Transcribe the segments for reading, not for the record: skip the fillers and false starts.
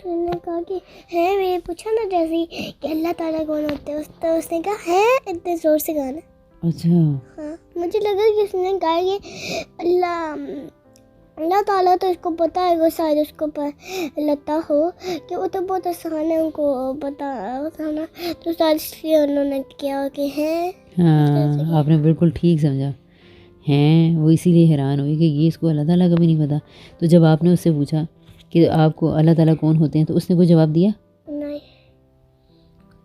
उसने कहा कि है, मैंने पूछा ना जैसे ही कि अल्लाह ताला कौन होते हैं, तो उसने कहा है, इतने ज़ोर से गाना। अच्छा। हाँ, मुझे लगा कि उसने कहा कि अल्लाह ताला तो इसको पता है, वो शायद उसको लगता हो कि वो तो बहुत आसान है उनको पता ना, तो शायद इसलिए उन्होंने किया कि है। हाँ, आपने बिल्कुल ठीक समझा। हैं वो इसीलिए हैरान हुई कि ये इसको अल्लाह ताला का भी नहीं पता। तो जब आपने उससे पूछा कि आपको अल्लाह ताला कौन होते हैं, तो उसने कोई जवाब दिया? नहीं,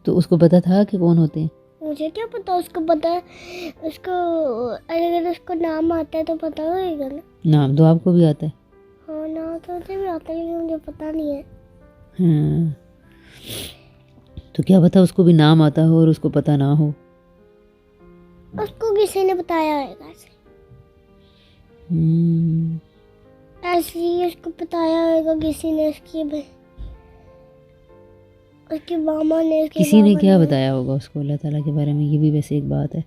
तो उसको पता था कि कौन होते हैं? मुझे क्या पता, उसको पता है। उसको अगर उसको नाम आता है तो पता होगा ना। नाम तो आपको भी आता है। हाँ, नाम तो मुझे भी आता है, लेकिन मुझे पता नहीं है। हाँ, तो क्या पता उसको भी नाम आता हो और उसको पता ना हो। उसको किसी ने बताया होगा ऐसे ही उसको बताया होगा किसी ने, उसकी मामा ने, उसके किसी ने बाबा क्या बताया होगा उसको अल्लाह ताला के बारे में? ये भी वैसे एक बात है।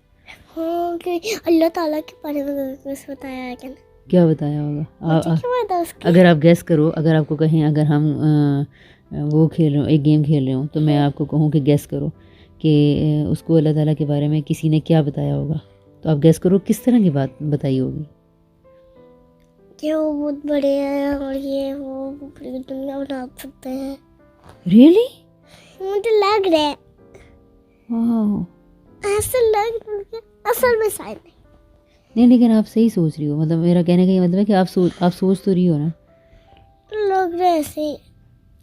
हाँ, कि अल्लाह ताला के बारे में कुछ बताया है क्या? क्या बताया होगा? मुझे क्या पता उसका। अगर आप गैस करो, अगर आपको कहें, अगर हम वो खेल रहे हो, एक गेम खेल रहे हो, तो मैं आपको कहूँ कि गैस करो कि उसको अल्लाह ताला के बारे में किसी ने क्या बताया होगा, तो आप गैस करो किस तरह की बात बताई होगी? कि वो बहुत बड़े हैं और ये वो पूरी दुनिया बना सकते हैं। रियली? मुझे लग रहा है, वाह। ऐसा लग रहा है, असल में शायद नहीं, लेकिन आप सही सोच रही हो। मतलब मेरा कहने का ये मतलब है कि आप सोच तो रही हो ना। लग रहा है ऐसे ही।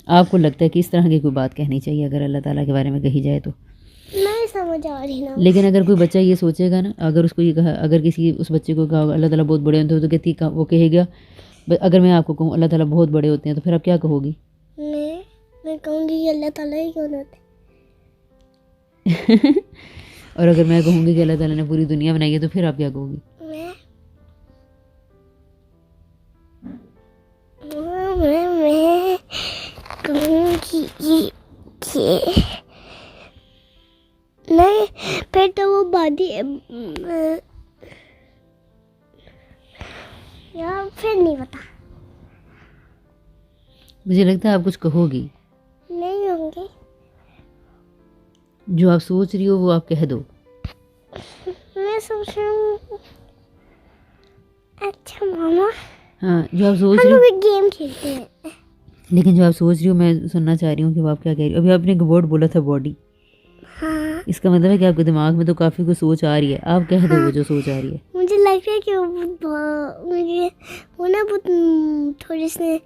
आपको लगता है कि इस तरह की कोई बात कहनी चाहिए अगर अल्लाह ताला के बारे में कही जाए तो? नहीं समझ आ रही ना। लेकिन अगर कोई बच्चा ये सोचेगा ना, अगर उसको ये कहा, अगर किसी उस बच्चे को कहा अल्लाह ताला बहुत बड़े होते हैं, तो कहती वो कहेगा। अगर मैं आपको कहूँ अल्लाह ताला बहुत बड़े होते हैं, तो फिर आप क्या कहोगी? मैं कहूँगी कि अल्लाह ताला ही कौन होते हैं। और अगर मैं कहूँगी कि अल्लाह ताला ने पूरी दुनिया बनाई है, तो फिर आप क्या कहोगी? मैं कहूँगी कि नहीं, फिर तो वो बादी यार, फिर नहीं पता। मुझे लगता है आप कुछ कहोगी। नहीं होंगी। जो आप सोच रही हो वो आप कह दो। मैं सोच रही हूँ, अच्छा मामा, हाँ, जो आप सोच हम रही हो। लोग गेम खेलते हैं। लेकिन जो आप सोच रही हो, मैं सुनना चाह रही हूँ कि वो आप क्या कह रही हो। अभी आपने एक वर्ड बोला था, बॉडी। हाँ, इसका मतलब है कि आपके दिमाग में तो काफ़ी कुछ सोच आ रही है। आप कह दो वो जो सोच आ रही है। मुझे लग रहा है कि मुझे वो ना बहुत थोड़ी सी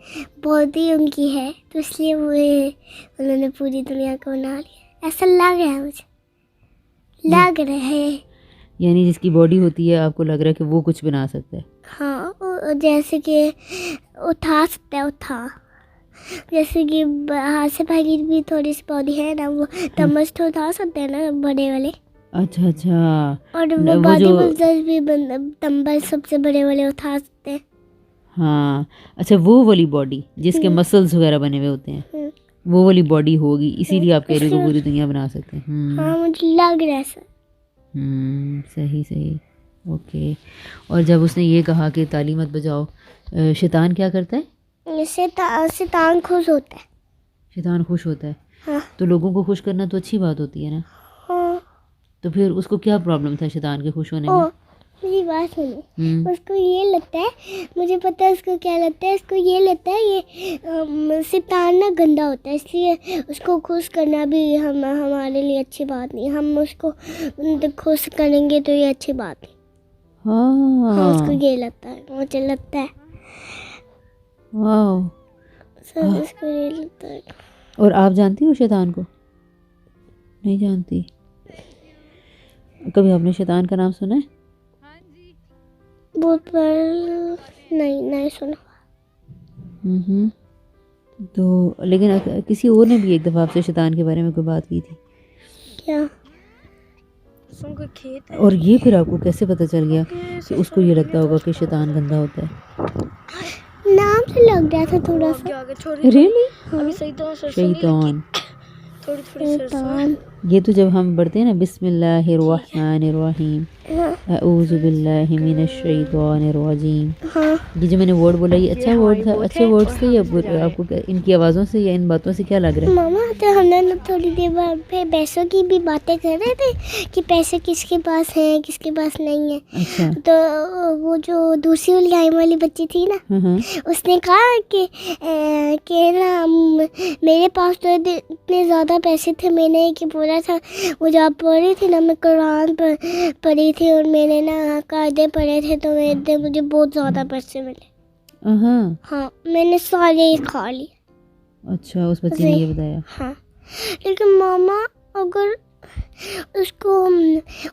बॉडी उनकी है, तो इसलिए उन्होंने पूरी दुनिया को बना लिया, ऐसा लग रहा है मुझे। लग रहा है। यानी जिसकी बॉडी होती है, आपको लग रहा है कि वो कुछ बना सकता है। हाँ, जैसे कि उठा सकता है, जैसे कि हाथ से भागी भी थोड़ी सी बॉडी है ना, वो तमस तो उठा सकते हैं ना बड़े वाले। अच्छा अच्छा। और वो बॉडी बिल्डर्स भी डंबल सबसे बड़े वाले उठा सकते हैं। हाँ, अच्छा, वो वाली बॉडी जिसके मसल्स वगैरह बने हुए होते हैं, वो वाली बॉडी होगी, इसीलिए आप कह रही हो कि पूरी दुनिया बना सकते हैं। हाँ, मुझे लग रहा है सर। सही सही, ओके। और जब उसने ये कहा कि ताली मत बजाओ, शैतान क्या करता है? शैतान खुश होता है। शैतान खुश होता है। हाँ। तो लोगों को खुश करना तो अच्छी बात होती है ना। हाँ। तो फिर उसको क्या प्रॉब्लम था शैतान के खुश होने में? मेरी बात सुनो। उसको ये लगता है, मुझे पता है उसको क्या लगता है। उसको ये लगता है ये शैतान ना गंदा होता है, इसलिए उसको खुश करना भी हमारे लिए अच्छी बात नहीं। हम उसको खुश करेंगे तो ये अच्छी बात है। हाँ, उसको ये लगता है, मुझे लगता है। वाह, सर, उसको ये लगता है। और आप जानती हो शैतान को? नहीं जानती? कभी आपने शैतान का नाम सुना है? बहुत बार नहीं सुना। तो लेकिन किसी और ने भी एक दफ़ा आपसे शैतान के बारे में कोई बात की थी क्या? खेत है। और ये फिर आपको कैसे पता चल गया कि उसको ये लगता होगा कि शैतान गंदा होता है? नाम से लग गया था थोड़ा सा। रियली? शैतान। ये तो जब हम पढ़ते हैं ना, बिस्मिल्लाहिर्रहमानिर्रहीम, हाँ अऊज़ु बिल्लाहि मिनश शैतानिर रजीम। हाँ ये जो मैंने वर्ड बोला ये अच्छा वर्ड था, अच्छे वर्ड से या आपको इनकी आवाज़ों से या इन बातों से क्या लग रहा है? मामा, तो हम लोग थोड़ी देर बाद फिर पैसों की भी बातें कर रहे थे कि पैसे किसके पास हैं किसके पास नहीं है। अच्छा। तो वो जो दूसरी वाली आई वाली बच्ची थी ना, हाँ उसने कहा कि ना मेरे पास तो इतने ज़्यादा पैसे थे, मैंने कि बोला था वो जब पढ़ी थी ना, मैं कुरान पढ़ी थी और मैंने ना कायदे पढ़े थे, तो मुझे बहुत ज़्यादा पैसे मिले। हाँ। हाँ, मैंने सारे ही खा लिए। अच्छा, उस बच्चे ने ये बताया। हाँ, लेकिन मामा अगर उसको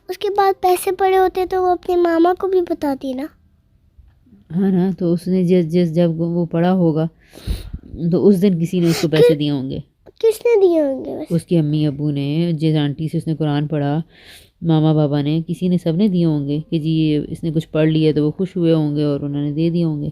उसके बाद पैसे पड़े होते तो वो अपने मामा को भी बताती ना। हाँ ना, तो उसने जिस जब वो पढ़ा होगा तो उस दिन किसी ने उसको पैसे दिए होंगे। किसने दिए होंगे वैसे? उसकी अम्मी अबू ने, जिस आंटी से उसने कुरान पढ़ा, मामा बाबा ने, किसी ने, सब ने दिए होंगे कि जी ये इसने कुछ पढ़ लिया, तो वो खुश हुए होंगे और उन्होंने दे दिए होंगे।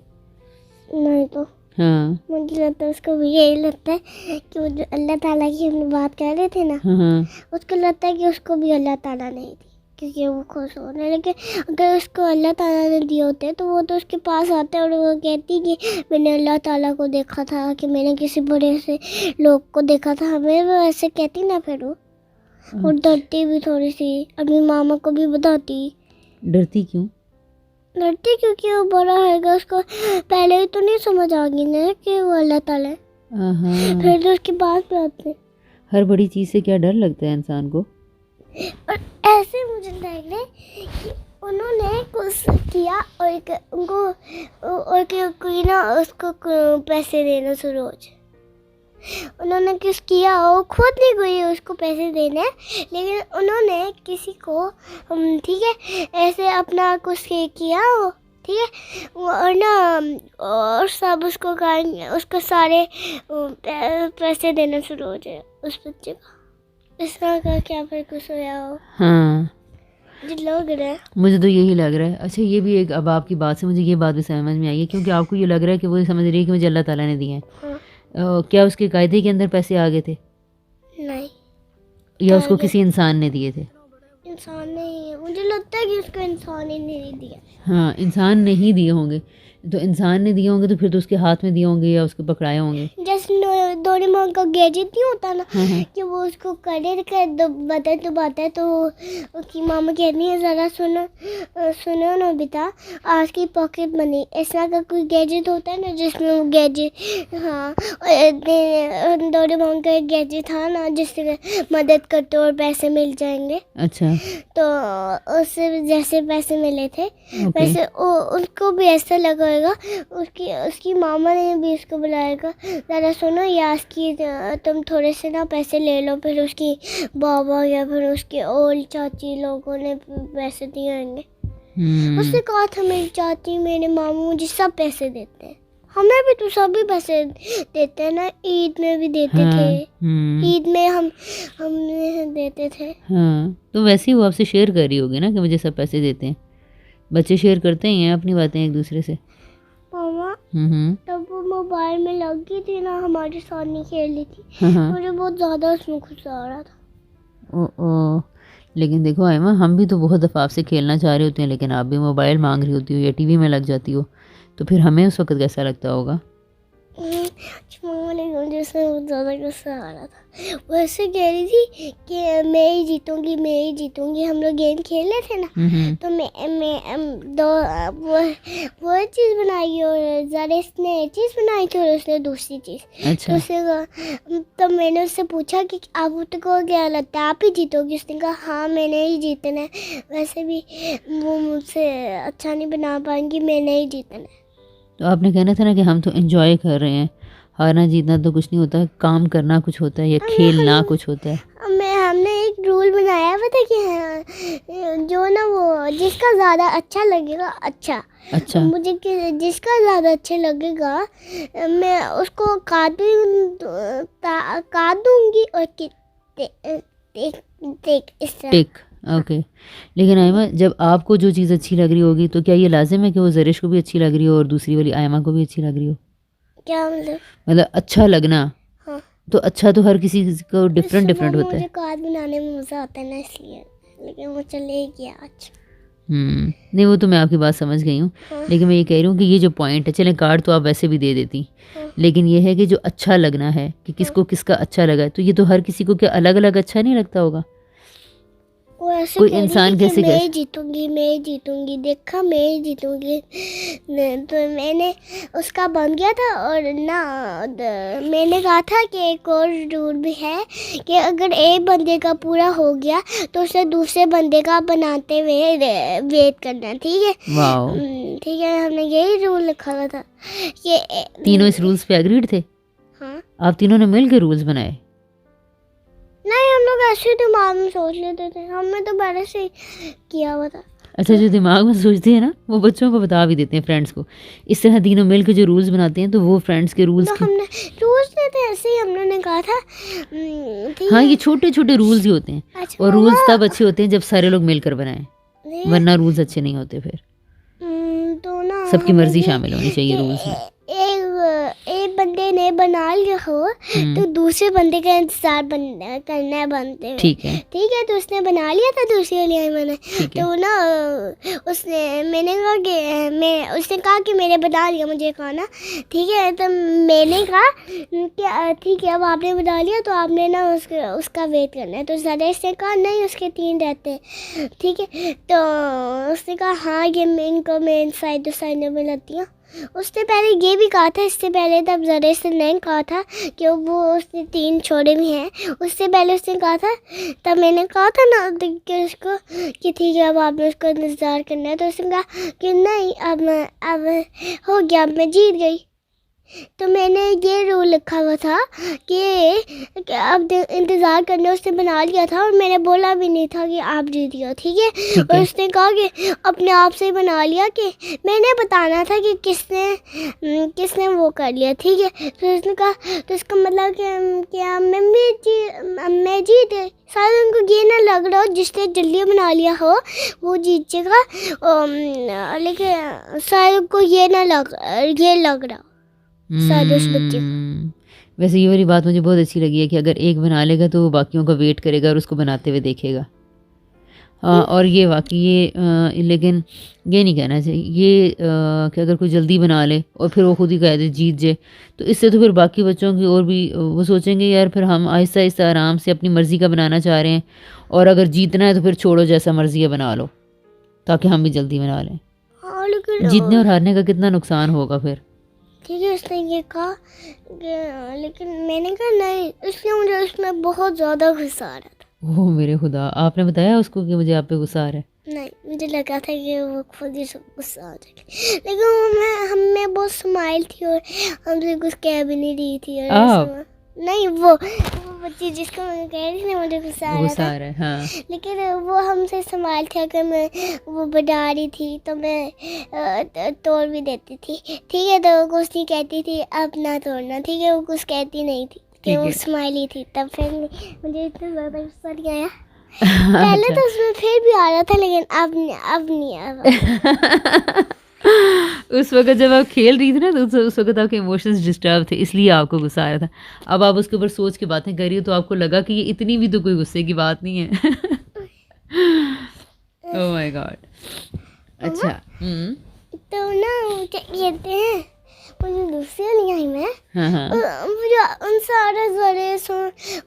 नहीं तो हाँ मुझे लगता है उसको भी यही लगता है कि वो जो अल्लाह ताला की हम बात कर रहे थे ना, हाँ। उसको लगता है कि उसको भी अल्लाह ताला ने दी क्योंकि वो खुश हो रहा है। लेकिन अगर उसको अल्लाह ताला ने दिए होते तो वो तो उसके पास आते और वो कहती कि मैंने अल्लाह ताला को देखा था, कि मैंने किसी बड़े से लोग को देखा था, हमें वो ऐसे कहती ना। फिर वो और डरती भी थोड़ी सी, अपनी मामा को भी बताती। डरती क्यों? डरती क्योंकि वो बड़ा हैगा, उसको पहले ही तो नहीं समझ आ गई ना कि वो अल्लाह ताला है। हाँ। फिर तो उसके बाद में आते। हर बड़ी चीज़ से क्या डर लगता है इंसान को? और ऐसे मुझे लग रहा है कि उन्होंने कुछ किया और उनको और कोई ना उसको पैसे देना शुरू हो जाए। उन्होंने कुछ किया, वो खुद नहीं कोई उसको पैसे देने, लेकिन उन्होंने किसी को ठीक है ऐसे अपना कुछ किया हो, ठीक है, और ना और सब उसको कहेंगे, उसको सारे पैसे देना शुरू हो जाए उस बच्चे को। इस तरह का क्या फिर कुछ होया हो? हाँ, मुझे लग रहा है। मुझे तो यही लग रहा है। अच्छा, ये भी एक, अब आपकी बात से मुझे ये बात भी समझ में आई है, क्योंकि आपको ये लग रहा है कि वो समझ रही है कि मुझे अल्लाह ताला ने दिए हैं। हाँ। क्या उसके कायदे के अंदर पैसे आ गए थे नहीं, या उसको किसी इंसान ने दिए थे? इंसान नहीं है, मुझे लगता है कि उसको इंसान ही नहीं दिया। हाँ, इंसान ने ही दिए होंगे। तो इंसान ने दिए होंगे तो फिर तो उसके हाथ में दिए होंगे या उसको पकड़ाए होंगे। जैसे डोरेमोन का गैजेट नहीं होता ना, हाँ। कि वो उसको करे कर दबाता है तो उसकी मामा कहती है ज़रा सुनो सुनो ना बेटा, आज की पॉकेट मनी, ऐसा का कोई गैजेट होता है ना जिसमें वो गैजेट। हाँ, डोरेमोन का एक गैजेट था ना जिससे मदद करते और पैसे मिल जाएंगे। अच्छा। तो उससे जैसे पैसे मिले थे ओके। वैसे उसको भी ऐसा लगेगा, उसकी मामा ने भी उसको बुलाएगा, ज़रा सुनो यास की तुम थोड़े से ना पैसे ले लो। फिर उसकी बाबा या फिर उसके ओल्ड चाची लोगों ने पैसे दिए होंगे। उसने कहा था मेरी चाची मेरे मामू मुझे सब पैसे देते हैं, हमें भी तो सभी पैसे देते हैं ना, ईद में भी देते थे। ईद में हम देते थे। हाँ, तो वैसे ही वो आपसे शेयर कर रही होगी ना कि मुझे सब पैसे देते हैं। बच्चे शेयर करते ही हैं अपनी बातें एक दूसरे से। मामा तब वो मोबाइल में लग गई थी ना, हमारे साथ नहीं खेल रही थी। मुझे बहुत ज़्यादा उसमें गुस्सा आ रहा था। ओ, लेकिन देखो आयमा, हम भी तो बहुत दफ़ा आपसे खेलना चाह रहे होते हैं, लेकिन आप भी मोबाइल मांग रही होती हो या टीवी में लग जाती हो, तो फिर हमें उस वक्त कैसा लगता होगा? मुझे उसमें बहुत ज़्यादा गुस्सा आ रहा था। वो ऐसे कह रही थी कि मैं ही जीतूंगी मैं ही जीतूंगी। हम लोग गेम खेल रहे थे ना, तो मैं दो वो चीज़ बनाई और ज़ारिस ने एक चीज़ बनाई थी और उसने दूसरी चीज़। अच्छा। तो मैंने उससे पूछा कि आपको क्या लगता है आप ही जीतोगी? उसने कहा हाँ मैंने ही जीतना है, वैसे भी वो मुझसे अच्छा नहीं बना पाएंगी, मैंने ही जीतना है। तो आपने कहना था ना कि हम तो एंजॉय कर रहे हैं, हारना जीतना तो कुछ नहीं होता, काम करना कुछ होता है या खेलना कुछ होता है। हमने एक रूल बनाया हुआ था कि जो ना वो जिसका ज़्यादा अच्छा लगेगा अच्छा मुझे जिसका ज़्यादा अच्छा लगेगा मैं उसको काट दूंगी और टिक। ओके। लेकिन आयमा, जब आपको जो चीज़ अच्छी लग रही होगी तो क्या ये लाजिम है कि वो ज़रिश को भी अच्छी लग रही हो और दूसरी वाली आयमा को भी अच्छी लग रही हो? क्या मतलब अच्छा लगना? हाँ। तो अच्छा तो हर किसी को डिफरेंट होता है। मुझे कार्ड बनाने में मज़ा आता है ना इसलिए, लेकिन वो चले गया। अच्छा नहीं वो तो मैं आपकी बात समझ गई हूँ, हाँ। लेकिन मैं ये कह रही हूँ कि ये जो पॉइंट है, चलें कार्ड तो आप वैसे भी दे देती, हाँ। लेकिन ये है कि जो अच्छा लगना है कि किसको किसका अच्छा लगा है, तो ये तो हर किसी को क्या अलग अलग अच्छा नहीं लगता होगा। वो ऐसे कोई कह रही इंसान थी कि कैसे मैं जीतूंगी, मैं जीतूंगी, देखा मैं जीतूंगी। तो मैंने उसका बन गया था। और ना मैंने कहा था कि एक और रूल भी है कि अगर एक बंदे का पूरा हो गया तो उसे दूसरे बंदे का बनाते हुए वेट करना, ठीक है। वाओ, ठीक है, हमने यही रूल लिखा हुआ था कि तीनों इस रूल्स पे एग्रीड थे? हाँ। आप तीनों ने मिल के रूल्स बनाए? नहीं, हम लोग ऐसे दिमाग में सोच लेते थे, हमने तो पहले से ही किया हुआ था। अच्छा, जो दिमाग में सोचते हैं ना वो बच्चों को बता भी देते हैं, फ्रेंड्स को। इस तरह तीनों मिल के जो रूल्स बनाते हैं तो वो फ्रेंड्स के रूल्स तो के, हमने रूल्स नहीं थे, ऐसे ही हमने कहा था। ठीक हाँ है। ये छोटे छोटे रूल्स ही होते हैं, अच्छा और रूल्स मम्मा, तब अच्छे होते हैं जब सारे लोग मिलकर बनाएं, नहीं, वरना रूल्स अच्छे नहीं होते फिर। तो ना सबकी हमें मर्जी ये शामिल होनी चाहिए कि रूल्स में। एक बंदे ने बना लिया हो तो दूसरे बंदे का इंतजार करना है बनते हुए। ठीक है, ठीक है, तो उसने बना लिया था दूसरे लिए मैंने। ठीक है। तो ना मैंने कहा कि उसने कहा कि मैंने बना लिया, मुझे खाना। ठीक है, तो मैंने कहा कि ठीक है, अब आपने बना लिया तो आपने ना उसका वेट करना है। तो सरेश ने कहा नहीं, उसके 3 रहते हैं। ठीक है, तो उसने कहा हाँ, ये मैं साइड में लाती हूँ। उसने पहले ये भी कहा था, इससे पहले तब जरेश ने नहीं कहा था कि वो उसने 3 छोड़े भी हैं। उससे पहले उसने कहा था, तब मैंने कहा था ना कि उसको कि ठीक है अब आपने उसको इंतज़ार करना है। तो उसने कहा कि नहीं, अब हो गया, अब मैं जीत गई। तो मैंने ये रूल लिखा हुआ था कि अब इंतज़ार करने, उसने बना लिया था और मैंने बोला भी नहीं था कि आप जीत गए। ठीक है, ठीक और है। उसने कहा कि अपने आप से बना लिया कि मैंने बताना था कि किसने वो कर लिया। ठीक है, तो उसने कहा, तो इसका मतलब कि मैं जीत गई। शायद उनको ये ना लग रहा हो जिसने जल्दी बना लिया हो वो जीत जाएगा, लेकिन शायद उनको ये लग रहा शायद उस बच्चे को। वैसे ये वाली बात मुझे बहुत अच्छी लगी है कि अगर एक बना लेगा तो वो बाकियों का वेट करेगा और उसको बनाते हुए देखेगा। और ये वाकई लेकिन ये नहीं कहना चाहिए ये कि अगर कोई जल्दी बना ले और फिर वो खुद ही कह दे जीत जाए, तो इससे तो फिर बाकी बच्चों की और भी वो सोचेंगे यार फिर हम आहिस्ता आहिस्ता आराम से अपनी मर्ज़ी का बनाना चाह रहे हैं, और अगर जीतना है तो फिर छोड़ो, जैसा मर्ज़ी है बना लो, ताकि हम भी जल्दी बना लें। हाँ, लेकिन जीतने और हारने का कितना नुकसान होगा फिर। ठीक है, उसने ये कहा लेकिन मैंने कहा नहीं, इसलिए मुझे उसमें बहुत ज़्यादा गुस्सा आ रहा था। ओह मेरे खुदा, आपने बताया उसको कि मुझे आप पे गुस्सा आ रहा है? नहीं, मुझे लगा था कि वो खुद ही सब गुस्सा आ जाएगी, लेकिन वो हमें बहुत स्माइल थी और हमसे कुछ कह भी नहीं रही थी। और आप? नहीं, वो बच्ची जिसको मैं कह रही थी ना मुझे गुस्सा आ रहा गुस्सा था, आ रहा है, हाँ। लेकिन वो हमसे स्माइल थी। अगर मैं वो बना रही थी तो मैं तोड़ भी देती थी। ठीक है, तो वो कुछ नहीं कहती थी अब ना तोड़ना। ठीक है, वो कुछ कहती नहीं थी कि ठीक वो है। स्माइली थी। तब फिर मुझे इतना ज़्यादा गुस्सा नहीं आया। पहले अच्छा। तो उसमें फिर भी आ रहा था, लेकिन अब नहीं आया। उस वक़्त जब आप खेल रही थी ना तो उस वक़्त आपके इमोशंस डिस्टर्ब थे, इसलिए आपको गुस्सा आ रहा था। अब आप उसके ऊपर सोच के बातें कर रही हो तो आपको लगा कि ये इतनी भी तो कोई गुस्से की बात नहीं है। Oh my God! अच्छा, तो ना वो क्या कहते हैं, मुझे दूसरी वाली आई मैं हाँ, हाँ। मुझे उन सारे जरे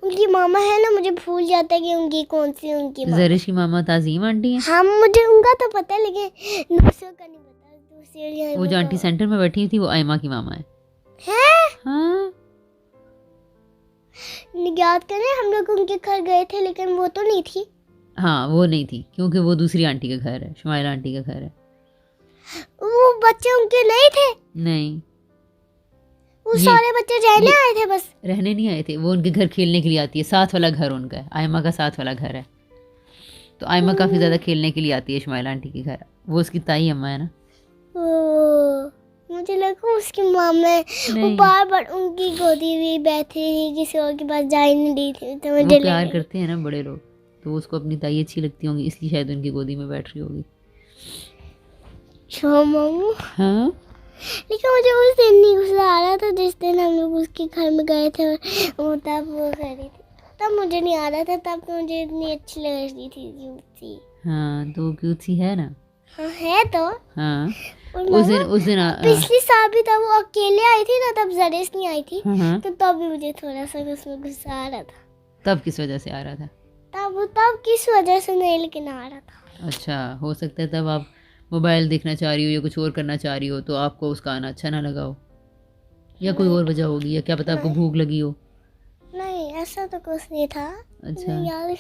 उनकी मामा है ना, मुझे भूल जाता है कि उनकी कौन सी उनकी मामा। ज़रिश की मामा ताज़ीम आंटी हैं? हाँ, मुझे उनका तो पता है, लेकिन दूसरों का नहीं पता। दूसरी वाली आई वो जो आंटी सेंटर में बैठी थी वो आयमा की मामा है। है। हाँ। याद करें, हम लोग उनके घर गए थे लेकिन वो तो नहीं थी। हाँ, वो नहीं थी क्योंकि वो दूसरी आंटी का घर है, शुमाइला आंटी का घर है। वो बच्चे उनके नहीं थे, नहीं, वो ये सारे बच्चे रहने आए थे बस। रहने नहीं आए थे, वो उनके घर खेलने के लिए आती है। साथ वाला घर उनका है, आयमा का साथ वाला घर है। तो आयमा काफ़ी ज़्यादा खेलने के लिए आती है शुमाइला आंटी के घर। वो उसकी ताई अम्मा है ना। मुझे लगा उसकी मामा है। वो नहीं, बार बार उनकी गोदी में बैठी थी, किसी और के पास जा ही नहीं रही थी। तो वो मुझे प्यार लगा करते हैं ना बड़े लोग, तो उसको अपनी ताई अच्छी लगती होंगी, इसलिए शायद उनकी गोदी में बैठ रही होगी। मामू। हाँ, लेकिन मुझे उस दिन नहीं गुस्सा आ रहा था जिस दिन हम लोग उसके घर में गए थे और वो तब वो कर रही थी। तब मुझे नहीं आ रहा था, तब तो मुझे इतनी अच्छी लग रही थी, क्यूट सी। हाँ, तो क्यूट सी है ना। हाँ है तो। हाँ और उस मामा दिन पिछली साल भी तब वो अकेले आई थी ना, तब जरेस नहीं आई थी, हाँ तो तब भी मुझे थोड़ा सा उसमें गुस्सा आ रहा था। तब किस वजह से आ रहा था? तब किस वजह से नहीं, लेकिन आ रहा था। अच्छा, हो सकता है तब आप मोबाइल देखना चाह रही हो या कुछ और करना चाह रही हो, तो आपको उसका आना अच्छा ना लगा हो, या कोई और वजह होगी, या क्या पता आपको भूख लगी हो। नहीं ऐसा तो कुछ नहीं था। अच्छा, नहीं यार,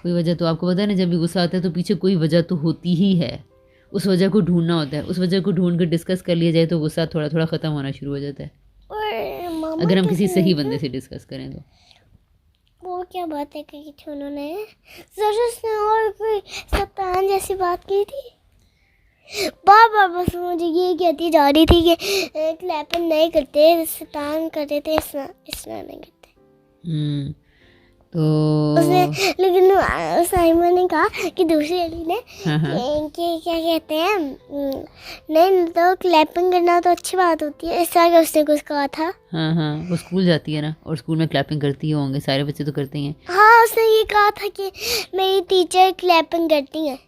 कोई वजह तो आपको पता है ना, जब भी गुस्सा आता है तो पीछे कोई वजह तो होती ही है, उस वजह को ढूंढना होता है, उस वजह को ढूंढ कर डिस्कस कर लिया जाए तो गुस्सा थोड़ा थोड़ा ख़त्म होना शुरू हो जाता है, और मामा अगर हम कैसे किसी सही नहीं बंदे थे? से डिस्कस करें तो। वो क्या बात है कि उन्होंने जरूर ने और कोई शैतान जैसी बात की थी। बार बार बस मुझे ये कहती जा रही थी कि क्लैपिंग नहीं करते, शैतान करते थे, इसना नहीं करते। तो उसने, लेकिन उस साइमन ने कहा कि दूसरी अली ने हाँ हाँ कि क्या कहते हैं, नहीं तो क्लैपिंग करना तो अच्छी बात होती है, इस तरह का उसने कुछ कहा था। हाँ हाँ, वो स्कूल जाती है ना, और स्कूल में क्लैपिंग करती ही होंगे, सारे बच्चे तो करते ही हैं। हाँ उसने ये कहा था कि मेरी टीचर क्लैपिंग करती हैं।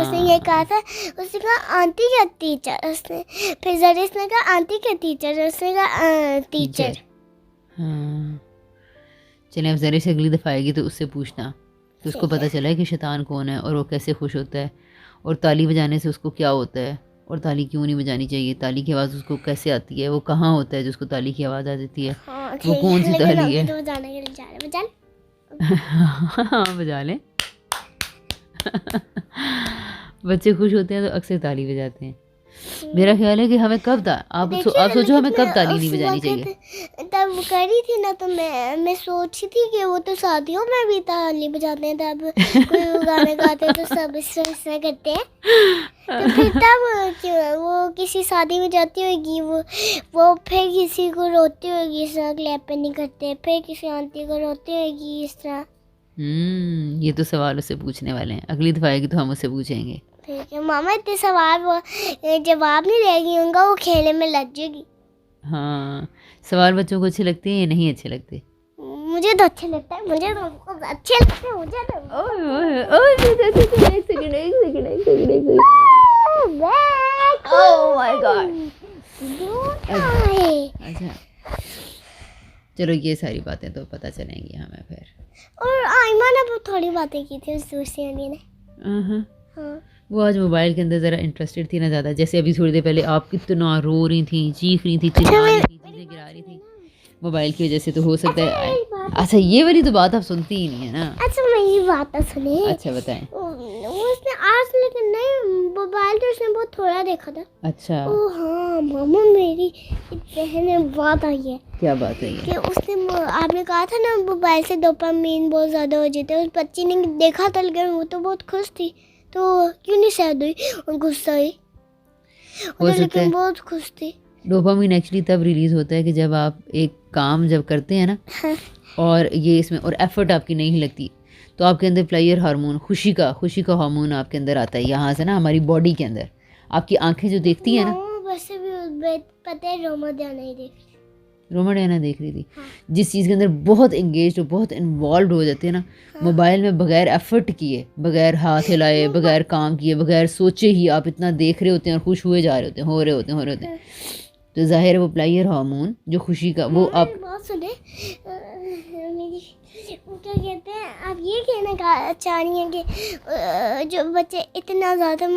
उसने ये हाँ कहा था, उसने कहा आंटी क्या टीचर, उसने फिर जरीस ने कहा आंटी क्या टीचर, उसने कहा टीचर। हाँ, चलें अब ज़रा से अगली दफ़ा आएगी तो उससे पूछना कि उसको ठीक है। पता चला है कि शैतान कौन है और वो कैसे खुश होता है, और ताली बजाने से उसको क्या होता है, और ताली क्यों नहीं बजानी चाहिए, ताली की आवाज़ उसको कैसे आती है, वो कहाँ होता है जिसको ताली की आवाज़ आ जाती है, हाँ वो ठीक कौन सी लेकिन ताली अभी है। तो बजाने के लिए जा रहे बजा ले। हाँ बजा लें। बच्चे खुश होते हैं तो अक्सर ताली बजाते हैं। मेरा ख्याल है कि हमें कब आप देखिए, सोचो हमें लेकिन कब ताली उस नहीं बजानी वक्त चाहिए। तब वो करी थी ना, तो मैं सोची थी कि वो तो शादियों में भी ताली बजाते हैं, तब कोई वो गाने गाते हैं तो सब इस तरह करते हैं, तो फिर तब क्यों वो किसी शादी में जाती होगी, वो फिर किसी को रोती होगी इस तरह, क्लैप नहीं करते, फिर किसी आंटी को रोती होगी इस तरह। ये तो सवाल उससे पूछने वाले हैं, अगली दफ़ा आएगी तो हम उससे पूछेंगे। ठीक है मामा, इतने सवाल वो जवाब नहीं देगी उनका, वो खेलने में लग जाएगी। हाँ, सवाल बच्चों को अच्छे लगते हैं या नहीं अच्छे लगते? मुझे तो अच्छे लगता है, मुझे तो अच्छे लगते हैं, मुझे तो एक सेकंड। Oh my God. अच्छा, चलो ये सारी बातें तो पता चलेंगी हमें फिर। और आयमा ने बहुत थोड़ी बातें की थी उस दूसरी वाली ने। हाँ वो आज मोबाइल के अंदर ज़रा इंटरेस्टेड थी ना ज़्यादा, जैसे अभी थोड़ी देर पहले आप कितना रो रही थी, चीख रही थी, चिल्ला रही थी, चीज़ें गिरा रही थी मोबाइल की वजह से, तो हो सकता है। अच्छा, ये वाली तो बात आप सुनती ही नहीं है ना। अच्छा मेरी बात तो सुनिए। अच्छा बताएं। उसने आज, लेकिन नहीं मोबाइल तो उसने बहुत थोड़ा देखा था। अच्छा, ओ हाँ मामा, मेरी बहन में बात आई है। क्या बात है ये? कि उसने, आपने कहा था ना मोबाइल से डोपामीन बहुत ज़्यादा हो जाता है, उस बच्ची ने देखा था, लेकिन वो तो बहुत खुश थी, तो क्यों नहीं सैड हुई और गुस्सा हुई, हो सकता है लेकिन बहुत खुश थी। डोपामिन एक्चुअली तब रिलीज़ होता है कि जब आप एक काम जब करते हैं ना, हाँ। और ये इसमें और एफर्ट आपकी नहीं लगती, तो आपके अंदर प्लेयर हार्मोन, खुशी का हार्मोन आपके अंदर आता है, यहाँ से ना हमारी बॉडी के अंदर। आपकी आंखें जो देखती हैं ना, वैसे भी पता है रोमा ध्यान नहीं देख रही। रोमा डैना देख रही थी, हाँ। जिस चीज़ के अंदर बहुत एंगेज और बहुत इन्वॉल्व हो जाते हैं ना, मोबाइल में बगैर एफर्ट किए, बगैर हाथ हिलाए, बगैर काम किए, बगैर सोचे ही आप इतना देख रहे होते हैं और खुश हुए जा रहे होते हैं, हो रहे होते हैं, तो जाहिर है वो प्लेयर हार्मोन जो खुशी का, वो आप बात सुने, मेरी वो क्या कहते हैं, आप ये कहना चाह रही हैं कि जो बच्चे इतना ज़्यादा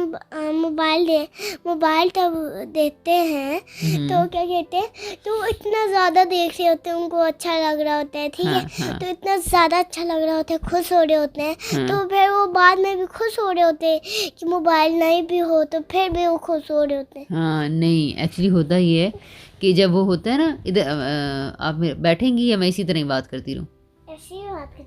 मोबाइल तब देते हैं, तो क्या कहते हैं, तो वो इतना ज़्यादा देख रहे होते हैं, उनको अच्छा लग रहा होता है, ठीक है, तो इतना ज़्यादा अच्छा लग रहा होता है, खुश हो रहे होते हैं, तो फिर वो बाद में भी खुश हो रहे होते हैं कि मोबाइल नहीं भी हो तो फिर भी वो खुश हो रहे होते हैं। हाँ, नहीं एक्चुअली होता ये है कि जब वो होता है ना, इधर आप बैठेंगी या मैं इसी तरह ही बात करती रहूँ?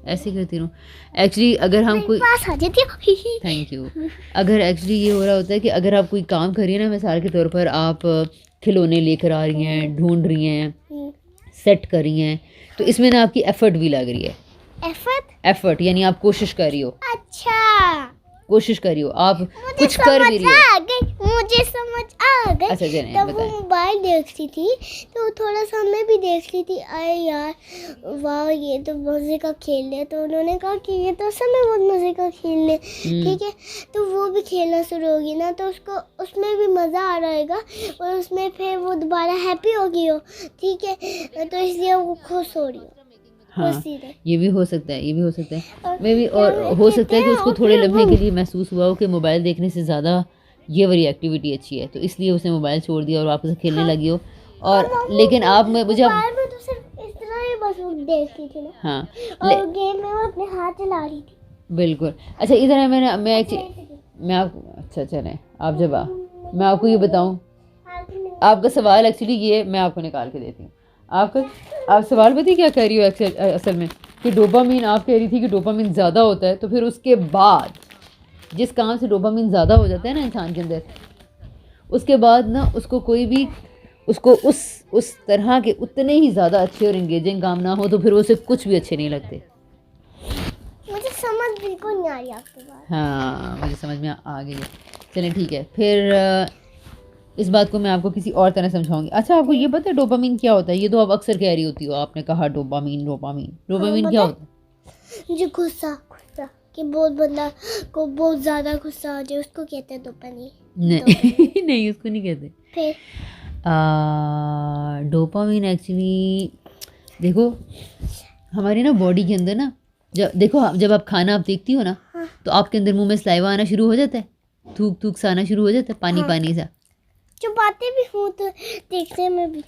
ऐसे करती रहूँ। एक्चुअली अगर हम कोई पास आ जाती है। Thank you. अगर एक्चुअली ये हो रहा होता है कि अगर आप कोई काम कर रही है ना, मिसाल के तौर पर आप खिलौने लेकर आ रही हैं, ढूंढ रही हैं, सेट कर रही हैं, तो इसमें ना आपकी एफर्ट भी लग रही है। एफर्ट यानी आप कोशिश कर रही हो। अच्छा, कोशिश कर रही हो, आप कुछ कर भी रही हो। मुझे समझ आ गई। अच्छा चलें तब वो बताएं। मोबाइल देखती थी तो थोड़ा सा मैं भी देखती थी, अरे यार वाह ये तो मज़े का खेल है, तो उन्होंने कहा कि ये तो सब में बहुत मज़े का खेल है, ठीक है। तो वो भी खेलना शुरू होगी ना, तो उसको उसमें भी मज़ा आ रहेगा और उसमें फिर वो दोबारा हैप्पी होगी हो, ठीक है। तो इसलिए वो खुश हो रही हो। हाँ खुशी रहे। ये भी हो सकता है, ये भी हो सकता है और मे भी, क्या और हो कहते सकता है कि हैं, उसको और थोड़े फिर लम्हे वो- के लिए महसूस हुआ हो कि मोबाइल देखने से ज़्यादा ये वाली एक्टिविटी अच्छी है, तो इसलिए उसने मोबाइल छोड़ दिया और वापस खेलने लगी हो। और लेकिन आप मुझे मोबाइल में तो सिर्फ इस तरह ही बस वो देखती थी ना, हाँ और गेम में वो अपने हाथ चला रही थी। बिल्कुल। अच्छा इधर है, मैं आप अच्छा चलें आप जब मैं आपको ये बताऊं, आपका सवाल एक्चुअली ये मैं आपको निकाल के देती हूँ। आप सवाल पता है क्या कह रही हो असल में, कि डोपामीन, आप कह रही थी कि डोपामीन ज़्यादा होता है, तो फिर उसके बाद जिस काम से डोपामीन ज़्यादा हो जाता है ना इंसान के अंदर, उसके बाद ना उसको कोई भी उसको उस तरह के उतने ही ज़्यादा अच्छे और इंगेजिंग काम ना हो तो फिर उसे कुछ भी अच्छे नहीं लगते। मुझे समझ बिल्कुल नहीं आ रही आपकी बात। हाँ मुझे समझ में आ गई है। चलें ठीक है, फिर इस बात को मैं आपको किसी और तरह समझाऊंगी। अच्छा आपको ये पता है डोपामीन क्या होता है? ये तो आप अक्सर कह रही होती हो, आपने कहा डोपामीन डोपामीन क्या होता है? मुझे गुस्सा कि बहुत बंदा को बहुत ज़्यादा गुस्सा आ जाए, उसको कहते हैं डोपामीन। नहीं नहीं उसको नहीं कहते। फिर डोपामीन एक्चुअली देखो हमारी ना बॉडी के अंदर ना, जब आप खाना आप देखती हो ना, हाँ। तो आपके अंदर मुंह में सलाइवा आना शुरू हो जाता है, थूक थूक सा आना शुरू हो जाता है, पानी हाँ। पानी सा। जो बातें भी हूँ तो देखने में भी,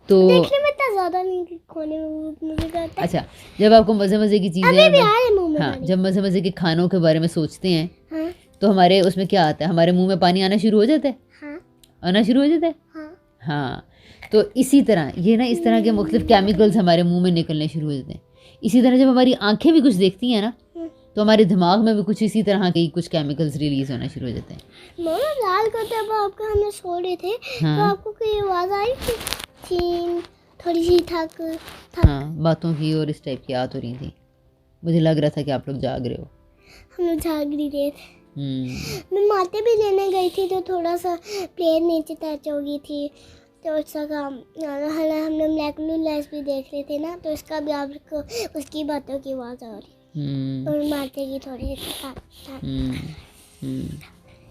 तो देखने में इतना ज़्यादा नहीं कि खाने में बहुत मज़े का आता है। अच्छा जब आपको मज़े मज़े की चीज़ें अभी भी आ रहे हैं मुंह में हाँ पानी। जब मज़े मज़े के खानों के बारे में सोचते हैं हाँ तो हमारे उसमें क्या आता है, हमारे मुंह में पानी आना शुरू हो जाता है, हाँ आना शुरू हो जाता है। हाँ हाँ तो इसी तरह ये ना इस तरह के मुख्तलिफ केमिकल्स हमारे मुंह में निकलने शुरू हो जाते हैं। इसी तरह जब हमारी आंखें भी कुछ देखती हैं ना, तो हमारे दिमाग में भी कुछ इसी तरह के कुछ केमिकल्स रिलीज होना शुरू हो जाते हैं। मामा लाल को जब आपका हमने सो रहे थे तो हाँ आपको कोई आवाज़ आई थी थोड़ी सी थक हाँ बातों की और इस टाइप की आ तो रही थी, मुझे लग रहा था कि आप लोग जाग रहे हो। हम लोग झाग रही थे। मैं माते भी लेने गई थी तो थोड़ा सा प्लेन नीचे टच हो गई थी, तो उसका काम हमने ब्लैक एंड लाइट्स भी देख रहे थे ना, तो उसका भी आपको उसकी बातों की आवाज़ आ रही और माते की थोड़ी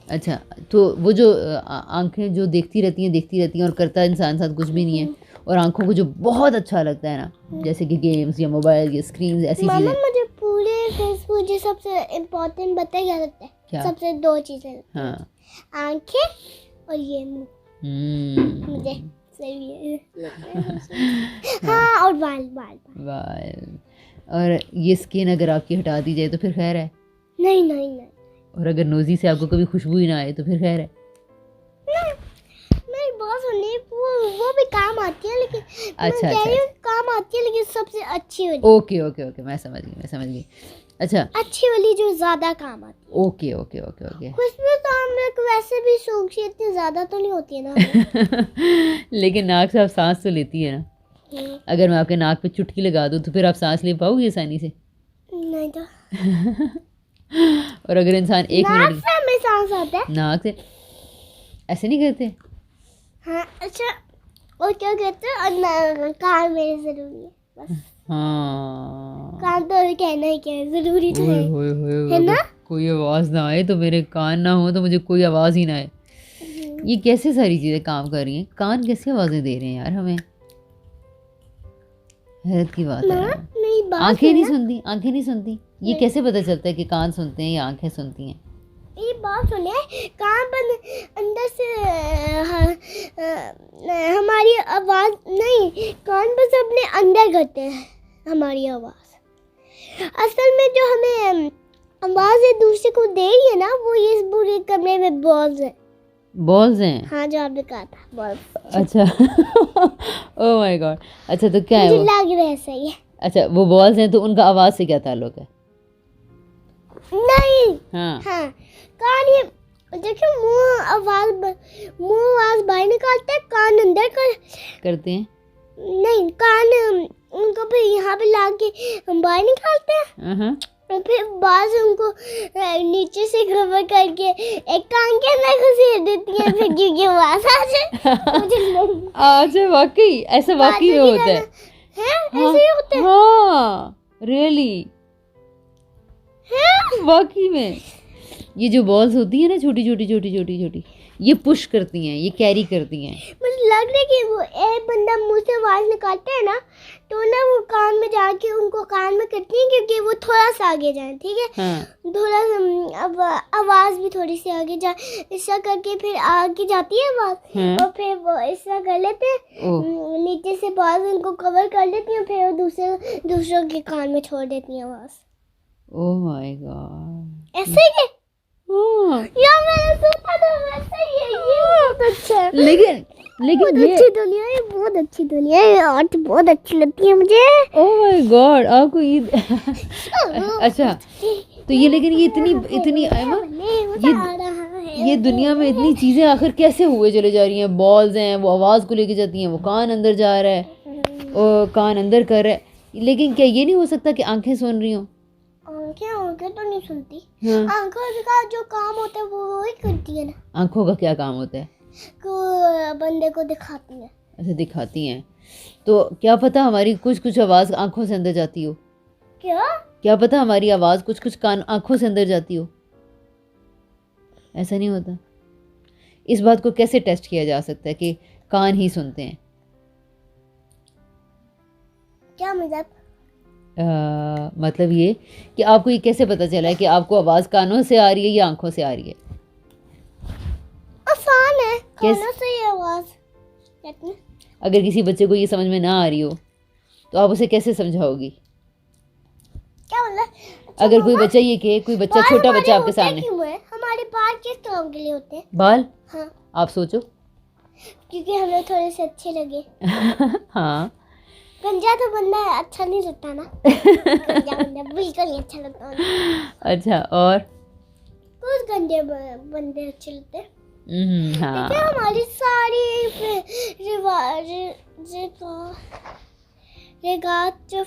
अच्छा तो वो जो आंखें जो देखती रहती हैं और करता इंसान साथ कुछ भी नहीं है, और आंखों को जो बहुत अच्छा लगता है ना, जैसे कि गेम्स या मोबाइल या स्क्रीन ऐसी मामा चीज़ें। मुझे पूरे फेसबुक जो सबसे इम्पोर्टेंट बताया क्या लगता है? क्या? सबसे दो चीज़ें, हाँ आंखें और ये मुंह। मुझे सही है। हाँ और बाल बाल बाल। बाल और ये स्किन अगर आपकी हटा दी जाए तो फिर खैर है, नहीं नहीं नहीं और अगर नोज़ी से आपको कभी खुशबू ही ना आए तो फिर खैर है। मेरी बात सुनिए, वो भी काम आती है, लेकिन अच्छा, मैं कह अच्छा, रही हूँ काम आती है लेकिन सबसे अच्छी वाली। ओके ओके ओके मैं समझ गई। अच्छा अच्छी वाली जो ज़्यादा काम आती है। ओके ओके ओके ओके खुशबू तो हम लोग वैसे भी सूख से इतनी ज़्यादा तो नहीं होती है ना। लेकिन नाक से आप सांस तो लेती है ना, अगर मैं आपके नाक पे चुटकी लगा दूँ तो फिर आप सांस ले पाओगी आसानी से? नहीं तो और अगर इंसान एक नाक मिनट से हमें सांस आता है। नाक से ऐसे नहीं करते? हाँ अच्छा, और क्या कहते हैं, और कान मेरे ज़रूरी है बस। हाँ कान तो अभी कहना ही क्या है, ज़रूरी तो है। है ना? कोई आवाज़ ना आए तो मेरे कान ना हो तो मुझे कोई आवाज़ ही ना आए। ये कैसे सारी चीज़ें काम कर रही हैं, कान कैसे आवाज़ें दे रहे हैं यार हमें, हैरत की बात है यार। मेरी बात आंखें नहीं सुनो। सुनती, आंखें नहीं सुनती, ये कैसे पता चलता है कि कान सुनते हैं या आंखें सुनती हैं? मेरी बात सुने, कान पर अंदर से हमारी आवाज़ नहीं, कान बस अपने अंदर करते हैं हमारी आवाज़। असल में जो हमें आवाज़ एक दूसरे को दे रही है ना, वो इस पूरे कमरे में बॉल्स है। बॉल्स हैं? हाँ जो आपने कहा था बॉल्स। अच्छा ओह माय गॉड। अच्छा तो क्या है मुझे वो? लग रहा है सही है। अच्छा वो बॉल्स हैं तो उनका आवाज़ से क्या ताल्लुक है? नहीं हाँ हाँ कान ये देखिए, मुंह आवाज़ बाहर निकालता है, कान अंदर करते हैं। नहीं, कान उनको भी यहाँ पे ला के बाहर निकालते हैं। और फिर बाज उनको नीचे से कवर करके एक कान के अंदर घुसेड़ देती है, फिर क्योंकि आवाज आ जाए मुझे नहीं। अच्छा वाकई ऐसा वाकई में होता है? ऐसे ही होता है। हाँ रियली वाकई में ये जो बॉल्स होती है ना छोटी छोटी छोटी छोटी छोटी, ये पुश करती हैं, ये कैरी करती हैं। मुझे लग रहा है कि वो एक बंदा मुंह से आवाज निकालते हैं ना, तो ना वो कान में जाके उनको कान में करती है, क्योंकि वो थोड़ा सा आगे जाए, ठीक है। हाँ थोड़ा सा अब आवाज भी थोड़ी सी आगे जा, ऐसा करके फिर आगे जाती है आवाज। हाँ। और फिर वो ऐसा कर लेते हैं, ओह नीचे से बाज उनको कवर कर लेती हैं, फिर वो दूसरों के कान में छोड़ देती हैं आवाज। Oh my God. ऐसे ही है? यार मैंने सोचा था वैसे ही है, ये बहुत अच्छा है। लेकिन बहुत ये अच्छी दुनिया है, बहुत अच्छी दुनिया है, आर्ट बहुत अच्छी लगती है मुझे। ओह माय गॉड आपको ये अच्छा तो ये लेकिन ये इतनी एमा ये दुनिया में इतनी चीजें आखिर कैसे हुए चले जा रही हैं? बॉल्स हैं, वो आवाज को लेके जाती हैं, वो कान अंदर जा रहा है और कान अंदर कर रहा है, लेकिन क्या ये नहीं हो सकता कि आंखें सुन रही हों? आंखें तो नहीं सुनती। हाँ। आंखों का जो काम होता है वो ही करती है ना, आंखों का क्या काम होता है? को बंदे को दिखाती है। ऐसे दिखाती हैं, तो क्या पता हमारी कुछ कुछ आवाज आंखों से अंदर जाती हो? क्या पता हमारी आवाज कुछ कुछ कान आंखों से अंदर जाती हो? ऐसा नहीं होता? इस बात को कैसे टेस्ट किया जा सकता है कि कान ही सुनते हैं? क्या मतलब? मतलब ये कि आपको ये कैसे पता चला है कि आपको आवाज कानों से आ रही है या आंखों से आ रही है? आसान है, कानों से ये आवाज कहते हैं। अगर किसी बच्चे को ये समझ में ना आ रही हो तो आप उसे कैसे समझाओगी? क्या मतलब? अगर कोई बच्चा ये कहे, कोई बच्चा छोटा बच्चा आपके सामने, हमारे बाल किस काम के लिए होते हैं? बाल? हाँ, आप सोचो। क्योंकि हमें थोड़े से अच्छे लगे। हाँ गंजा तो बंदा अच्छा नहीं लगता ना। गंजा बंदा बिल्कुल नहीं अच्छा लगता मुझे। अच्छा और कुछ गंदे बंदे अच्छे लगते हैं। हाँ देखिए हमारी सारी रिवाज रिगात जो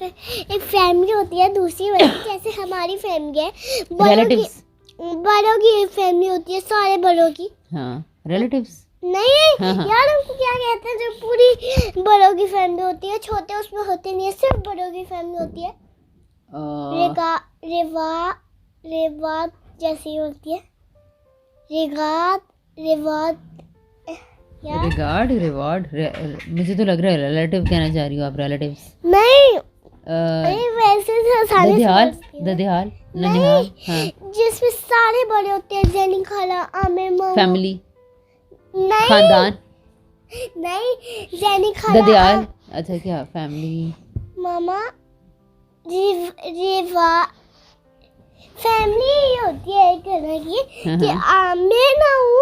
एक फैमिली होती है दूसरी वाली, जैसे हमारी फैमिली है, रिलेटिव्स। बड़ों की फैमिली होती है, सारे बड़ों की। हाँ रिलेटिव्स नहीं हाँ, हाँ। यार, उनको क्या कहते हैं जो पूरी बड़ों की फैमिली होती है, छोटे उसमें होते नहीं है, सिर्फ बड़ों की फैमिली होती है। रेवात जैसी होती है, रिवात यार। रिवार्ड मुझे तो लग रहा है रिलेटिव कहना चाह रही हो आप। रिलेटिव्स नहीं वैसे तो सारे ददियाल ननिहाल। हाँ जिसमें सारे बड़े होते हैं, जैनी खाला, आमिर मामा। फैमिली नहीं खानदान नहीं, जैनी खाला ददियाल। अच्छा क्या फैमिली मामा रेवा फैमिली ही होती है एक तरह की, कि मैं ना हूँ,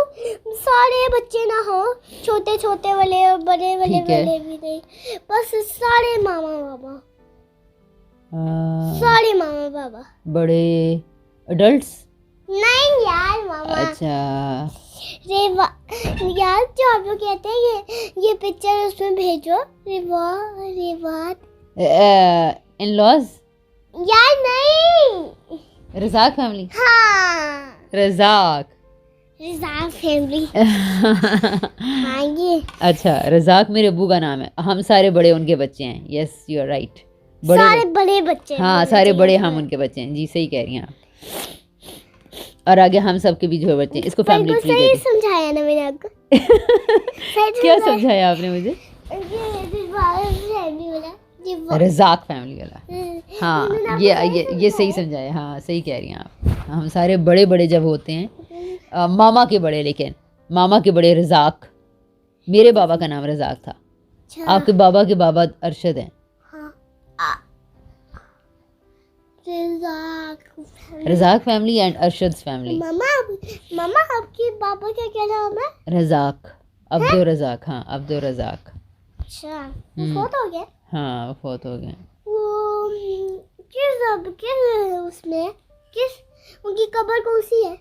सारे बच्चे ना हो, छोटे छोटे वाले और बड़े वाले वाले भी नहीं, बस सारे मामा बाबा, सारे मामा बाबा। बड़े एडल्ट्स? नहीं यार मामा। अच्छा रेवा यार, जो आप लोग कहते हैं ये पिक्चर उसमें भेजो। In laws? यार नहीं, रज़ाक फैमिली। हाँ रज़ाक फैमिली। हाँ ये अच्छा रज़ाक मेरे अब्बू का नाम है, हम सारे बड़े उनके बच्चे हैं। Yes you are right. सारे बड़े बच्चे। हाँ सारे बड़े हम उनके बच्चे हैं। जी सही कह रही हैं आप। और आगे हम सबके भी जो बच्चे हैं, इसको फैमिली ट्री कहते हैं। समझाया ना मैंने आपको। क्या समझाया आपने मुझे? रज़ाक फैमिली वाला। हाँ ये सही समझाया। हाँ सही कह रही हैं आप। हम सारे बड़े बड़े जब होते हैं, मामा के बड़े, लेकिन मामा के बड़े रज़ाक। मेरे बाबा का नाम रज़ाक था, आपके बाबा के बाबा अरशद हैं। Razak family and Arshad family. मामा आपके बाबा का क्या नाम है? रज़ाक, अब्दुल रज़ाक। हाँ अब्दुल रज़ाक। अच्छा वो फोत हो गया? हाँ वो फोत हो गए। वो किस उसमें उनकी कब्र कौन सी है?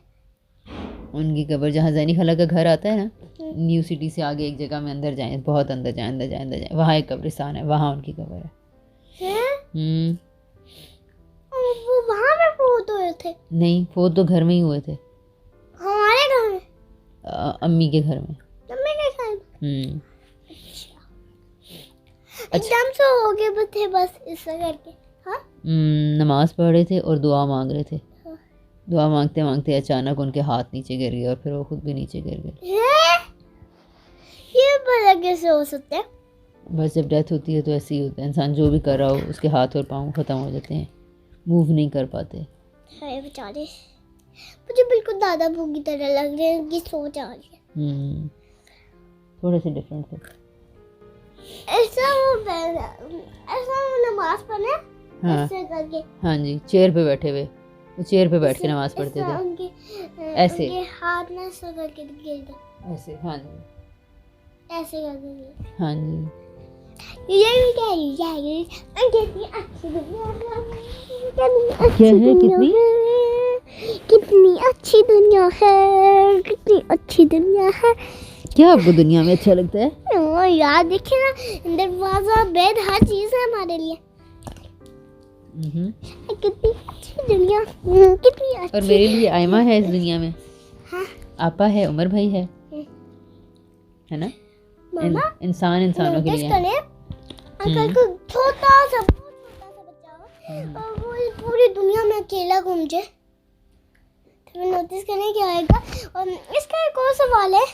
उनकी कब्र जहाँ जैनी खाला का घर आता है ना, न्यू सिटी से आगे एक जगह में अंदर जाएं, बहुत अंदर जाएं, वहाँ एक कब्रिस्तान है, वहाँ उनकी कब्र है। वो फोटो हुए थे? नहीं, फोत तो घर में ही हुए थे, हमारे घर में, अम्मी के घर में। मम्मी के घर में। हम्म। एकदम से हो गए थे बस ऐसा करके। हाँ नमाज पढ़ रहे थे और दुआ मांग रहे थे। हाँ। दुआ मांगते मांगते अचानक उनके हाथ नीचे गिर गए और फिर वो खुद भी नीचे गिर गए। ये भला कैसे हो सकता है? बस जब डेथ होती है तो ऐसे ही होता है, इंसान जो भी कर रहा हो उसके हाथ और पाँव ख़त्म हो जाते हैं, मूव नहीं कर पाते। हाय बेचारे, मुझे बिल्कुल दादा बू की तरह लग रहे हैं, कि सोच आ रही है। थोड़े से डिफरेंट थे। ऐसा वो नमाज पढ़े हाँ ऐसे करके। हाँ जी, चेयर पे बैठे हुए, वो चेयर पे बैठ के नमाज पढ़ते थे ऐसे, उनके हाथ ना ऐसा करके गिर गए ऐसे। हाँ जी, ऐसे करके। हाँ जी। ये भी क्या है? कितनी अच्छी दुनिया है, क्या है? कितनी अच्छी दुनिया है, कितनी अच्छी दुनिया है। क्या आपको दुनिया में अच्छा लगता है? यार देखिए ना, दरवाजा, बेड, हर चीज है हमारे लिए। कितनी अच्छी दुनिया, कितनी अच्छी। और मेरे लिए आयमा है इस दुनिया में। हाँ। आपा है, उमर भाई है ना? मामा इंसान इंसानों के लिए है। अगर कोई छोटा सा बच्चा हो और वो इस पूरी दुनिया में अकेला घूम जाए तो नोटिस करने क्या आएगा। और इसका एक और सवाल है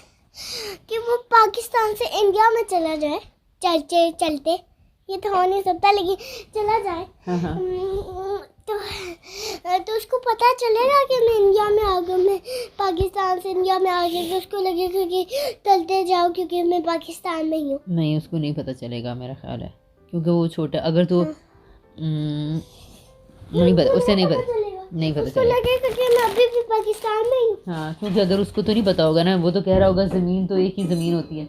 कि वो पाकिस्तान से इंडिया में चला जाए चलते, ये तो हो नहीं सकता, लेकिन चला जाए। तो उसको पता चलेगा कि मैं इंडिया में आ गया, मैं पाकिस्तान से इंडिया में आ गया, तो उसको लगेगा कि चलते जाओ क्योंकि मैं पाकिस्तान में ही हूँ। नहीं, उसको नहीं पता चलेगा मेरा ख्याल है, क्योंकि वो छोटा, अगर तो नहीं पता, उसे नहीं पता चलेगा, उसको लगेगा कि मैं अभी भी पाकिस्तान में ही हूँ। हाँ, क्योंकि अगर उसको तो नहीं पता होगा ना, वो तो कह रहा होगा ज़मीन तो एक ही ज़मीन होती है।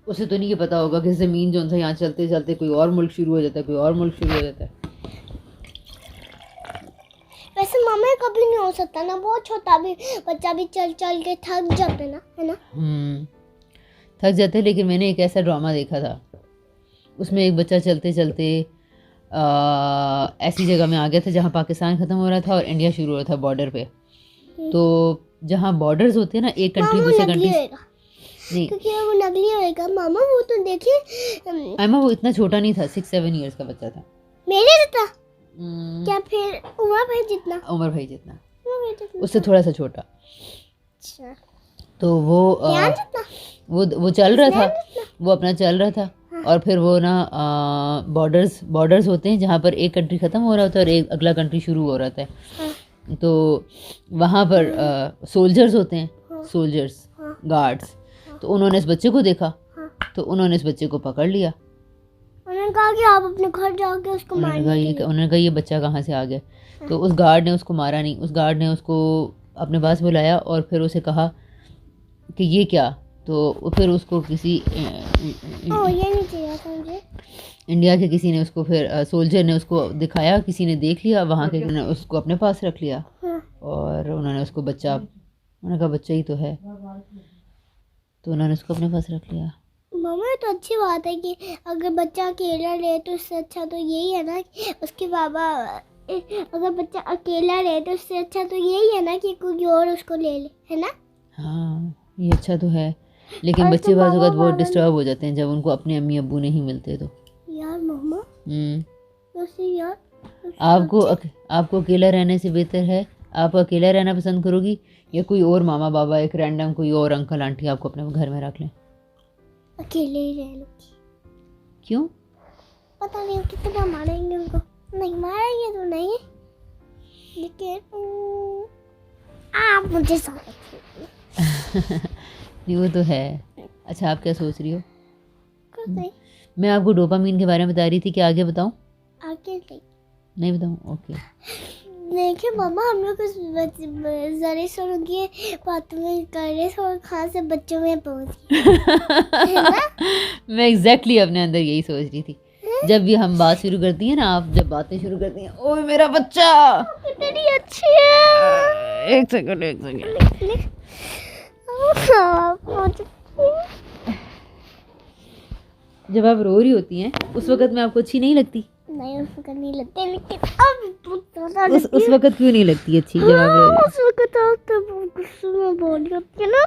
उसे तो नहीं ये पता होगा कि ज़मीन जो सा यहाँ चलते चलते कोई और मुल्क शुरू हो जाता है, कोई और मुल्क शुरू हो जाता है। वैसे मामा कभी नहीं हो सकता ना, बहुत छोटा भी बच्चा भी चल चल के थक जाते ना, है ना? थक जाते। लेकिन मैंने एक ऐसा ड्रामा देखा था, उसमें एक बच्चा चलते चलते ऐसी जगह में आ गया था जहाँ पाकिस्तान ख़त्म हो रहा था और इंडिया शुरू हो रहा था बॉर्डर पे। तो जहाँ बॉर्डर्स होते हैं ना, एक कंट्री दूसरे कंट्री नहीं, क्योंकि वो नकली होएगा मामा। वो तो देखिए आयमा, वो इतना छोटा नहीं था, 6-7 ईयर्स का बच्चा था मेरे जितना। क्या फिर उमर भाई जितना? उमर भाई जितना, उससे थोड़ा सा छोटा। अच्छा। तो वो चल रहा था, वो अपना चल रहा था। और फिर वो ना बॉर्डर्स होते हैं जहाँ पर एक कंट्री ख़त्म हो रहा होता है और एक अगला कंट्री शुरू हो रहा होता है। तो वहाँ पर सोल्जर्स होते हैं, सोल्जर्स, गार्ड्स। तो उन्होंने इस बच्चे को देखा, तो उन्होंने इस बच्चे को पकड़ लिया। उन्होंने कहा कि आप अपने घर जाके उसको मारिए। उन्होंने कहा ये बच्चा कहाँ से आ गया। तो उस गार्ड ने उसको मारा नहीं, उस गार्ड ने उसको अपने पास बुलाया और फिर उसे कहा कि ये क्या। तो फिर उसको किसी ये नहीं चाहिए था मुझे। इंडिया के किसी ने उसको, फिर सोल्जर ने उसको दिखाया, किसी ने देख लिया वहाँ के, उन्होंने उसको अपने पास रख लिया। और उन्होंने उसको उन्होंने कहा बच्चा ही तो है, तो उन्होंने उसको अपने पास रख लिया। मामा तो अच्छी बात है कि अगर बच्चा अकेला रहे तो उससे अच्छा तो यही है ना कि उसके बाबा, अगर बच्चा अकेला रहे तो उससे अच्छा तो यही है ना कि कोई और उसको ले ले, है ना? हाँ, ये अच्छा तो है, लेकिन बच्चे बाज़ वक़्त बहुत डिस्टर्ब हो जाते हैं जब उनको अपने अम्मी अब्बू नहीं मिलते। तो यार मामा यार, आपको अकेला रहने से बेहतर है, आप अकेला रहना पसंद करोगी या कोई और मामा बाबा, एक रैंडम कोई और अंकल आंटी आपको अपने घर में रख लें? अकेले ही रह लो। क्यों? पता नहीं कितना मारेंगे उनको, नहीं मारेंगे तो नहीं, लेकिन आप मुझे नहीं, वो तो है। अच्छा, आप क्या सोच रही हो? मैं आपको डोपामीन के बारे में बता रही थी कि आगे बताऊं? आगे नहीं बताऊं? ओके। देखिए मामा, हम लोग जरे शुरू की बातों में कर रहे थे और खास से बच्चों में पहुंच गए। मैं एग्जैक्टली अपने अंदर यही सोच रही थी। जब भी हम बात शुरू करती हैं ना, आप जब बातें शुरू करती हैं, ओए मेरा बच्चा कितनी अच्छी है। एक सेकंड। जब आप रो रही होती हैं उस वक्त मैं आपको अच्छी नहीं लगती? नहीं उस वक्त नहीं लगते, लेकिन अब बहुत ज़्यादा उस लगती है। वक्त क्यों नहीं लगती अच्छी जब आप रो रही उस वक्त आप तो बहुत गुस्से में बोल रही होती है ना।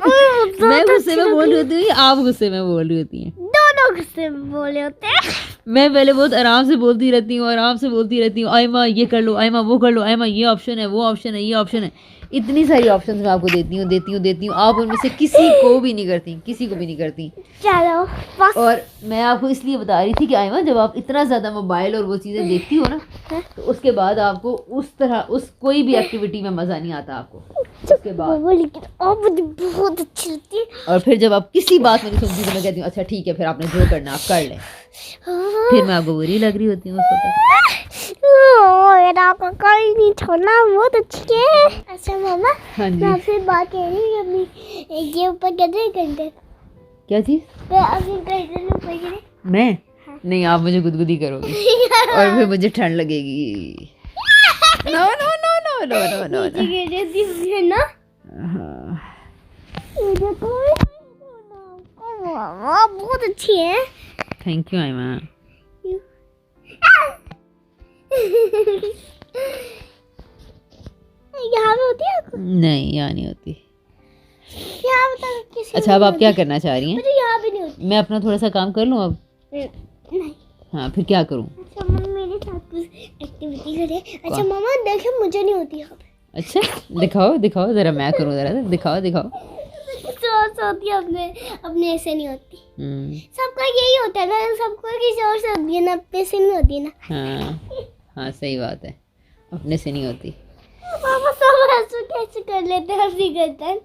हो? मैं गुस्से में बोल रही होती हूँ या आप गुस्से में बोल रही होती हैं? दोनों गुस्से में बोले होते हैं। मैं पहले बहुत आराम से बोलती रहती हूँ, आराम से बोलती रहती हूँ, आयमा ये कर लो, आयमा वो कर लो, आयमा ये ऑप्शन है, वो ऑप्शन है, ये ऑप्शन है। इतनी सारी ऑप्शंस मैं आपको देती हूँ, आप उनमें से किसी को भी नहीं करती, किसी को भी नहीं करती। चलो बस। और मैं आपको इसलिए बता रही थी कि आयमा जब आप इतना ज़्यादा मोबाइल और वो चीज़ें देखती हो ना, तो उसके बाद आपको उस तरह उस कोई भी एक्टिविटी में मज़ा नहीं आता आपको उसके बाद। वो लेकिन अब मुझे बहुत अच्छी लगती है। और फिर जब आप किसी बात में नहीं सुनती तो मैं कहती हूँ अच्छा ठीक है, फिर आपने जो करना आप कर लें। फिर मैं आपको बुरी लग रही होती हूँ उस वक्त। मेरा आपका कोई नहीं छोड़ना, बहुत अच्छी है। अच्छा मामा, हाँ मैं जी, आपसे बात कह रही हूँ अभी ये ऊपर कैसे करते, क्या चीज़? तो अभी कैसे ऊपर करे। मैं नहीं, आप मुझे गुदगुदी करोगी और फिर मुझे ठंड लगेगी। No no no no no no no no. है ना, हाँ, मुझे कोई नहीं छोड़ना। मामा बहुत अच्छी है। Thank you Aima. यहाँ पे होती है आपको? नहीं, यहाँ नहीं होती। यहाँ बता किसी अच्छा, अब आप क्या करना चाह रही हैं? मुझे यहाँ भी नहीं होती। मैं अपना थोड़ा सा काम कर लूँ अब? नहीं। हाँ, फिर क्या करूँ? अच्छा मम्मा मेरे साथ कुछ एक्टिविटी करे। अच्छा मामा देखिए मुझे नहीं होती यहाँ पे। अच्छा, दिखाओ दिखाओ ज़रा, मैं करूँ ज़रा, दिखाओ दिखाओ। सोच होती है अपने अपने ऐसे नहीं होती। हम्म, सबका यही होता है ना, सबको किसी और से होती है ना, अपने से नहीं होती है ना। हाँ हाँ, सही बात है, अपने से नहीं होती। पापा सब ऐसे कैसे कर लेते हैं, हंसी करते हैं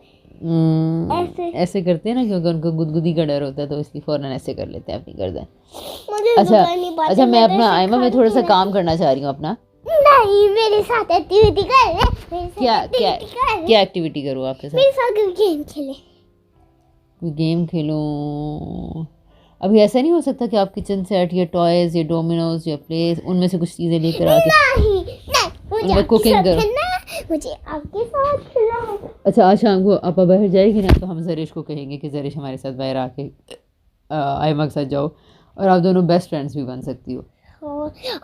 ऐसे। ऐसे करते हैं ना, क्योंकि उनको गुदगुदी का डर होता है तो इसलिए फौरन ऐसे कर लेते हैं अपनी गर्दन। मुझे तो अच्छा करनी बात अच्छा, है, मैं तो अपना ऐसे आयमा मैं खाती थोड़ा सा नहीं काम करना चाह रही हूँ अपना। नहीं मेरे साथ एक्टिविटी कर ले, मेरे साथ क्या क्या activity कर ले। क्या एक्टिविटी करूँ आपके साथ? मेरे साथ गेम खेले। कोई गेम खेलूं? अभी ऐसा नहीं हो सकता कि आप किचन सेट या टॉयज या डोमिनोज या प्लेस उनमें से कुछ चीज़ें लेकर आके नहीं मुझे उनमें आपके कुकिंग साथ करो? खेलना है, मुझे आपके साथ खेलना। अच्छा, आज शाम को आपा बाहर जाएगी ना, तो हम जरिश को कहेंगे कि जरिश हमारे साथ बाहर आके आयमा के साथ जाओ, और आप दोनों बेस्ट फ्रेंड्स भी बन सकती हो।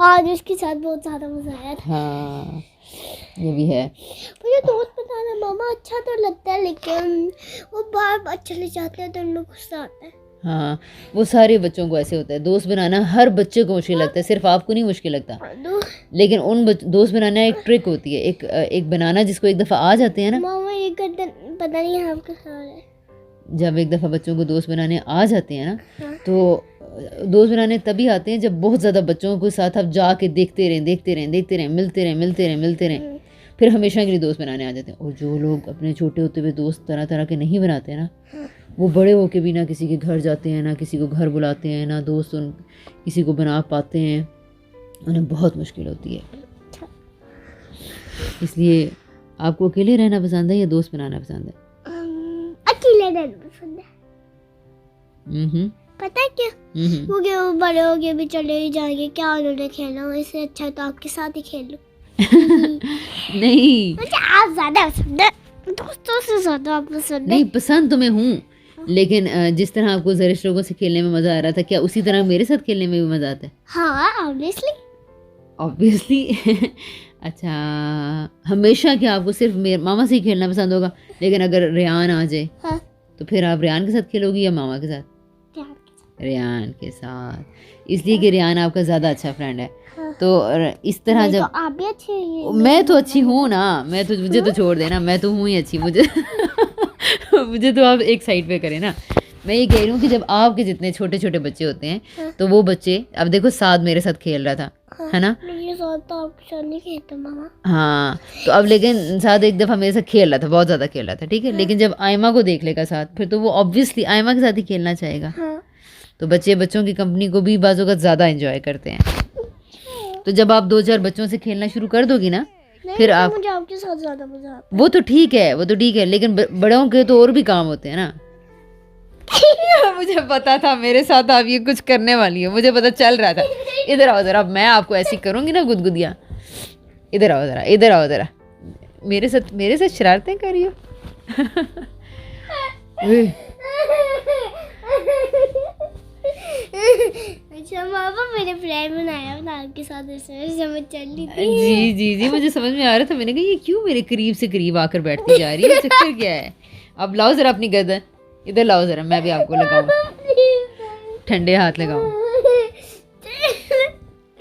आज उसके साथ बहुत ज़्यादा मज़ा आया था। हाँ, ये भी है। मुझे दोस्त बताना मामा अच्छा तो लगता है, लेकिन वो बार बार चले जाते हैं तो उनमें गुस्सा आता है। हाँ, वो सारे बच्चों को ऐसे होता है, दोस्त बनाना हर बच्चे को मुश्किल लगता है, सिर्फ आपको नहीं मुश्किल लगता। लेकिन उन दोस्त बनाना एक ट्रिक होती है, एक बनाना जिसको एक दफ़ा आ जाते हैं ना। मामा ये गर्दन पता नहीं है आपका ख्याल है। जब एक दफ़ा बच्चों को दोस्त बनाने आ जाते हैं ना, हाँ। तो दोस्त बनाने तभी आते हैं जब बहुत ज़्यादा बच्चों के साथ आप जाके देखते रहें, मिलते रहें, फिर हमेशा के लिए दोस्त बनाने आ जाते हैं। और जो लोग अपने छोटे होते हुए दोस्त तरह तरह के नहीं बनाते हैं ना, वो बड़े होके भी ना किसी के घर जाते हैं, ना किसी को घर बुलाते हैं, ना दोस्त किसी को बना पाते हैं, उन्हें बहुत मुश्किल होती है। इसलिए आपको अकेले रहना पसंद है या दोस्त बनाना पसंद है? अकेले रहना पसंद है। हम्म, पता है क्या, वो क्या वो बड़े हो गए भी चले ही जाएंगे, क्या उन्होंने खेलना, इससे अच्छा तो आपके साथ ही खेल लो। नहीं मुझे आप ज़्यादा पसंद है, दोस्तों से ज़्यादा आप पसंद है। नहीं, पसंद तो मैं हूँ, लेकिन जिस तरह आपको ज़रिश लोगों से खेलने में मज़ा आ रहा था, क्या उसी तरह मेरे साथ खेलने में भी मज़ा आता है? हाँ ऑब्वियसली। अच्छा, हमेशा क्या आपको सिर्फ मेरे मामा से ही खेलना पसंद होगा? लेकिन अगर रेहान आ जाए, हाँ। तो फिर आप रेहान के साथ खेलोगी या मामा के साथ? रेहान के साथ, इसलिए कि रेहान आपका ज़्यादा अच्छा फ्रेंड है। हाँ। तो इस तरह जब तो आप भी अच्छे हैं। मैं तो अच्छी हूँ ना, मुझे तो छोड़ देना, मैं तो हूँ ही अच्छी, मुझे मुझे तो आप एक साइड पे करें ना। मैं ये कह रही हूँ कि जब आपके जितने छोटे छोटे बच्चे होते हैं, तो वो बच्चे, अब देखो साद मेरे साथ खेल रहा था, है ना? मेरे साथ तो आपके साथ नहीं खेलता मामा। हाँ, तो अब लेकिन साद एक दफ़ा मेरे साथ खेल रहा था, बहुत ज़्यादा खेल रहा था, ठीक है। लेकिन जब आयमा को देख लेगा साथ, फिर तो वो ऑब्वियसली आयमा के साथ ही खेलना चाहेगा। तो बच्चों की कंपनी को भी बाज़ों का ज़्यादा एंजॉय करते हैं। तो जब आप 2-4 बच्चों से खेलना शुरू कर दोगी ना, फिर आप, मुझे आपके साथ ज़्यादा मज़ा आता है। वो तो ठीक है, लेकिन बड़ों के तो और भी काम होते हैं ना। मुझे पता था मेरे साथ आप ये कुछ करने वाली हो, मुझे पता चल रहा था। इधर आओ ज़रा, मैं आपको ऐसी करूँगी ना गुदगुदियाँ। इधर आओ ज़रा, मेरे साथ शरारतें करियो। अच्छा मामा मेरे फ्रेंड बनाया था आपके साथ, इसमें समझ चल रही थी। जी जी जी, मुझे समझ में आ रहा था। मैंने कहा ये क्यों मेरे करीब से करीब आकर बैठती जा रही है, चक्कर क्या है। अब लाओ जरा अपनी गर्दन, इधर लाओ जरा, मैं भी आपको लगाऊं, ठंडे हाथ लगाऊं।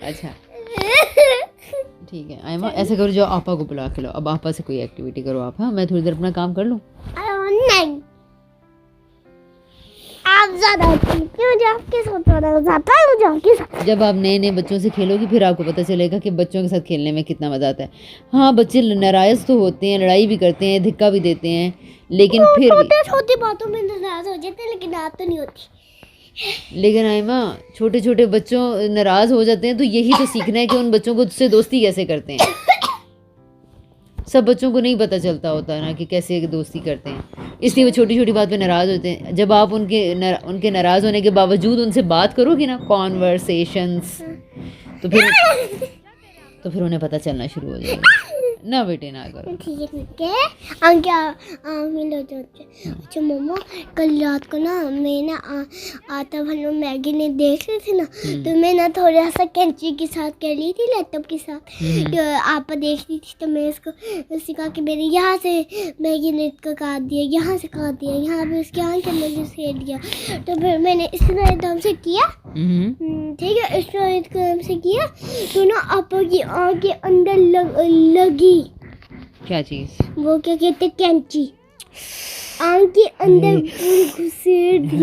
अच्छा ठीक है आयमा, ऐसे करो जो आपा को बुला के लो, अब आपा से कोई एक्टिविटी करो आप। हाँ मैं थोड़ी देर अपना काम कर लूँ। नहीं आप ज्यादा मुझे आपके साथ ज्यादा मजा आता है, मुझे आपके साथ। जब आप नए नए बच्चों से खेलोगी फिर आपको पता चलेगा कि बच्चों के साथ खेलने में कितना मजा आता है। हाँ बच्चे नाराज तो होते हैं, लड़ाई भी करते हैं, धिक्का भी देते हैं, लेकिन फिर भी छोटी छोटी बातों में नाराज हो जाते हैं, लेकिन आप तो नहीं होती। लेकिन आयमा छोटे छोटे बच्चों नाराज हो जाते हैं तो यही तो सीखना है कि उन बच्चों को से दोस्ती कैसे करते हैं। सब बच्चों को नहीं पता चलता होता ना कि कैसे दोस्ती करते हैं, इसलिए वो छोटी छोटी बात पे नाराज होते हैं। जब आप उनके नाराज होने के बावजूद उनसे बात करोगी ना, कॉन्वर्सेशंस, तो फिर उन्हें पता चलना शुरू हो जाएगा। ना बेटे ना करो। ठीक है अच्छा मम्मा, कल रात को ना मैं ना आता भलो मैगी ने देख रही थी ना, तो मैं ना थोड़ा सा कैंची के साथ कर ली थी, लैपटॉप के साथ, तो आप देख रही थी, तो मैं उसको सिखा के मैंने यहाँ से मैगी ने को काट दिया, यहाँ से काट दिया, यहाँ पे उसके आँख के अंदर से दिया, तो फिर मैंने इस तरह एकदम से किया। ठीक है, इस तरह एकदम से किया तो ना आपा की आँख के अंदर लगी क्या चीज, वो क्या कहते कैंची, आँख के अंदर पूरी घुसेड़ दी।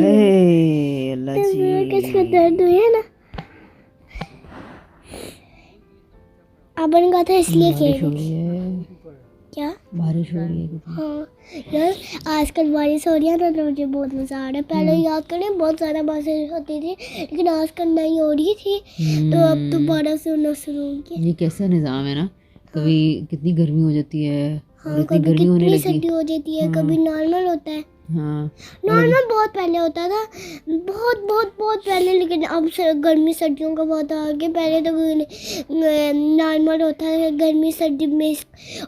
अल्लाह जी, किसका दर्द हुआ ना, अपन का था इसलिए खेल क्या बारिश हो रही है। हाँ यार आजकल बारिश हो रही है ना, तो मुझे बहुत मज़ा आ रहा है। पहले याद करें बहुत ज़्यादा बारिश होती थी, लेकिन आजकल नहीं हो रही थी, तो अब दोबारा से होना शुरू हो गया। ये कैसा निज़ाम है ना, कभी कितनी गर्मी हो जाती है, हाँ, इतनी कभी गर्मी होने कितनी लगी। सर्दी हो जाती है, कभी नॉर्मल होता है। हाँ नॉर्मल बहुत पहले होता था, बहुत बहुत बहुत पहले, लेकिन अब गर्मी सर्दियों का बहुत आगे। पहले तो नॉर्मल होता है गर्मी सर्दी में,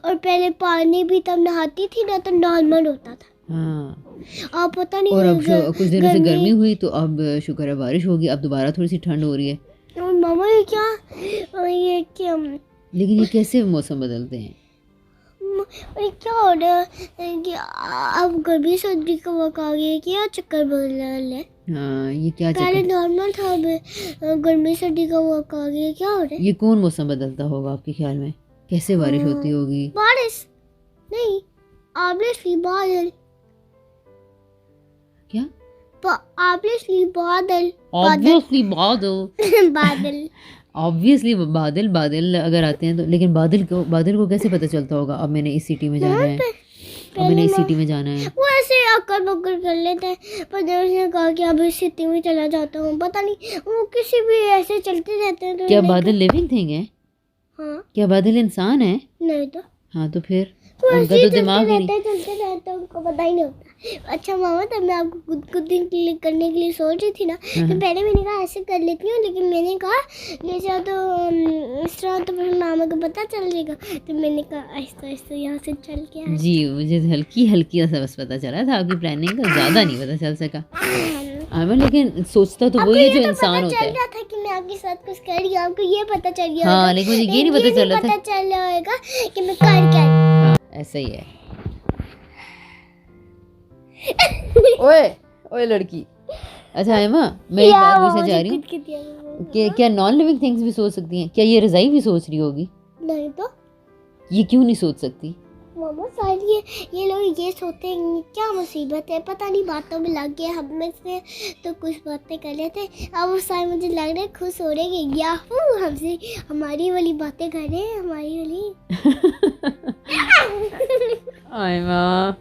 और पहले पानी भी तब नहाती थी ना तो नॉर्मल होता था। हाँ, अब पता नहीं। और अब कुछ दिनों से गर्मी हुई तो अब शुक्र है बारिश होगी, अब दोबारा थोड़ी सी ठंड हो रही है। और मामा ये क्या लेकिन ये कैसे मौसम बदलते हैं, और क्या हो रहा है कि अब गर्मी सर्दी का वक्त आ गया, क्या चक्कर बदल है। हाँ ये क्या पहले चक्कर, नॉर्मल था, अब गर्मी सर्दी का वक्त आ गया, क्या हो रहा है। ये कौन मौसम बदलता होगा आपके ख्याल में, कैसे बारिश होती होगी। बारिश नहीं, ऑब्वियसली बादल। क्या, ऑब्वियसली बादल ऑब्वियसली बादल बादल ऑब्वियसली बादल, बादल अगर आते हैं तो, लेकिन बादल को कैसे पता चलता होगा। अब मैंने इस सिटी में जाना है, अब मैंने इस सिटी में जाना है, वो ऐसे अक्कर बक्कर कर लेते हैं। पर जब उसने कहा कि अब इस सिटी में चला जाता हूँ, पता नहीं वो किसी भी ऐसे चलते रहते हैं। तो क्या बादल लिविंग थिंग है, हाँ क्या बादल इंसान है। नहीं तो हाँ तो फिर वो उनका ऐसे तो दिमाग ही नहीं। चलते रहते हैं, उनको पता ही नहीं होता। अच्छा मामा, तब मैं आपको खुद करने के लिए सोच रही थी ना, तो पहले मैंने कहा ऐसे कर लेती हूँ, लेकिन मैंने कहा जैसे तो इस तरह तो फिर मामा को पता चल जाएगा, तो मैंने कहा आहिस्ता आहिस्ता यहाँ से चल के आए। जी मुझे हल्की सा बस पता चला था आपकी प्लानिंग का, ज़्यादा नहीं पता चल सका। हाँ लेकिन सोचता तो वही है जो इंसान होता है। चल रहा था कि मैं आपके साथ कुछ कर रही हूँ, आपको ये पता चल गया। हाँ लेकिन मुझे ये नहीं पता चल रहा था, पता चल रहा होगा कि मैं कर क्या। हाँ ऐसा ही है। ओए ओए लड़की, अच्छा है माँ, मैं एक बात पूछना चाह रही हूँ कि क्या नॉन लिविंग थिंग्स भी सोच सकती हैं, क्या ये रज़ाई भी सोच रही होगी। नहीं तो ये क्यों नहीं सोच सकती। मामा शायद ये लोग ये सोचते हैं क्या मुसीबत है, पता नहीं बातों में लग गए हम में से, तो कुछ बातें कर लेते। अब वो शायद मुझे लग रहा है खुश हो रहे हैं, याहू हमसे हमारी वाली बातें कर रहे हैं, हमारी वाली। आय माँ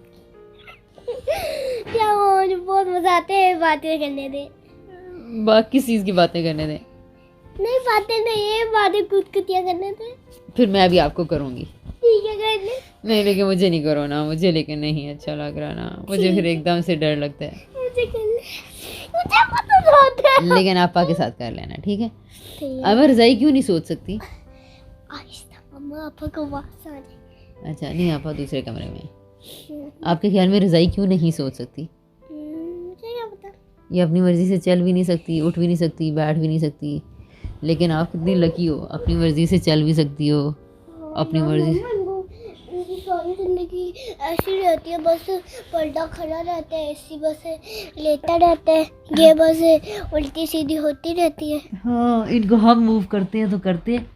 क्या वो बहुत मजा आते हैं बातें करने दे, किस चीज़ की बातें करने दें। नहीं बातें नहीं है, बातें कुतिया करने दे। फिर मैं भी आपको करूँगी। ठीक है करने। नहीं लेकिन मुझे नहीं करो ना, मुझे लेकिन नहीं अच्छा लग रहा ना, मुझे फिर एकदम से डर लगता है। मुझे पता होता है, लेकिन आपा के साथ कर लेना ठीक है। अब रज़ाई क्यों नहीं सोच सकती। आहिस्ता मम्मा, आपा को आवाज़ आ रही। अच्छा नहीं, आपा दूसरे कमरे में। आपके ख्याल में रज़ाई क्यों नहीं सोच सकती। मुझे क्या पता। ये अपनी मर्ज़ी से चल भी नहीं सकती, उठ भी नहीं सकती, बैठ भी नहीं सकती, लेकिन आप कितनी लकी हो, अपनी मर्ज़ी से चल भी सकती हो, अपनी मर्ज़ी से। इनकी सारी जिंदगी ऐसी रहती है, बस पर्दा खड़ा रहता है, ऐसी बस लेटा रहता है, ये बस उल्टी सीधी होती रहती है। हाँ, इनको हम मूव करते हैं तो करते हैं।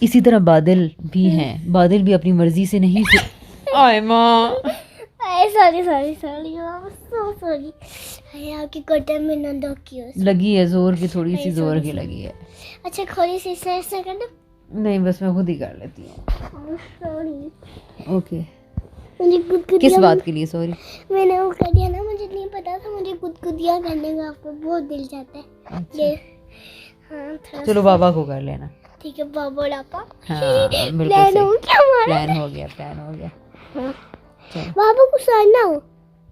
इसी तरह बादल भी हैं, बादल भी अपनी मर्ज़ी से नहीं से आए माँ, sorry sorry sorry, so sorry. आपकी कर्टन में ना दो की लगी है जोर की, थोड़ी सी जोर की लगी है। अच्छा थोड़ी सी ऐसा कर दो। नहीं बस मैं खुद ही कर लेती हूँ। सॉरी। ओके, मुझे गुदगुदिया, किस बात के लिए सॉरी? मैंने वो कर दिया ना, मुझे नहीं पता था, मुझे गुदगुदिया करने का आपको बहुत दिल चाहता है। अच्छा। ये हाँ थोड़ा चलो बाबा को कर लेना। ठीक है, बाबा डापा। हाँ बिल्कुल प्लान हो सही। क्या हमारा? प्लान हो गया, प्लान हो गया। हाँ। चलो। बाबा को सहना हो।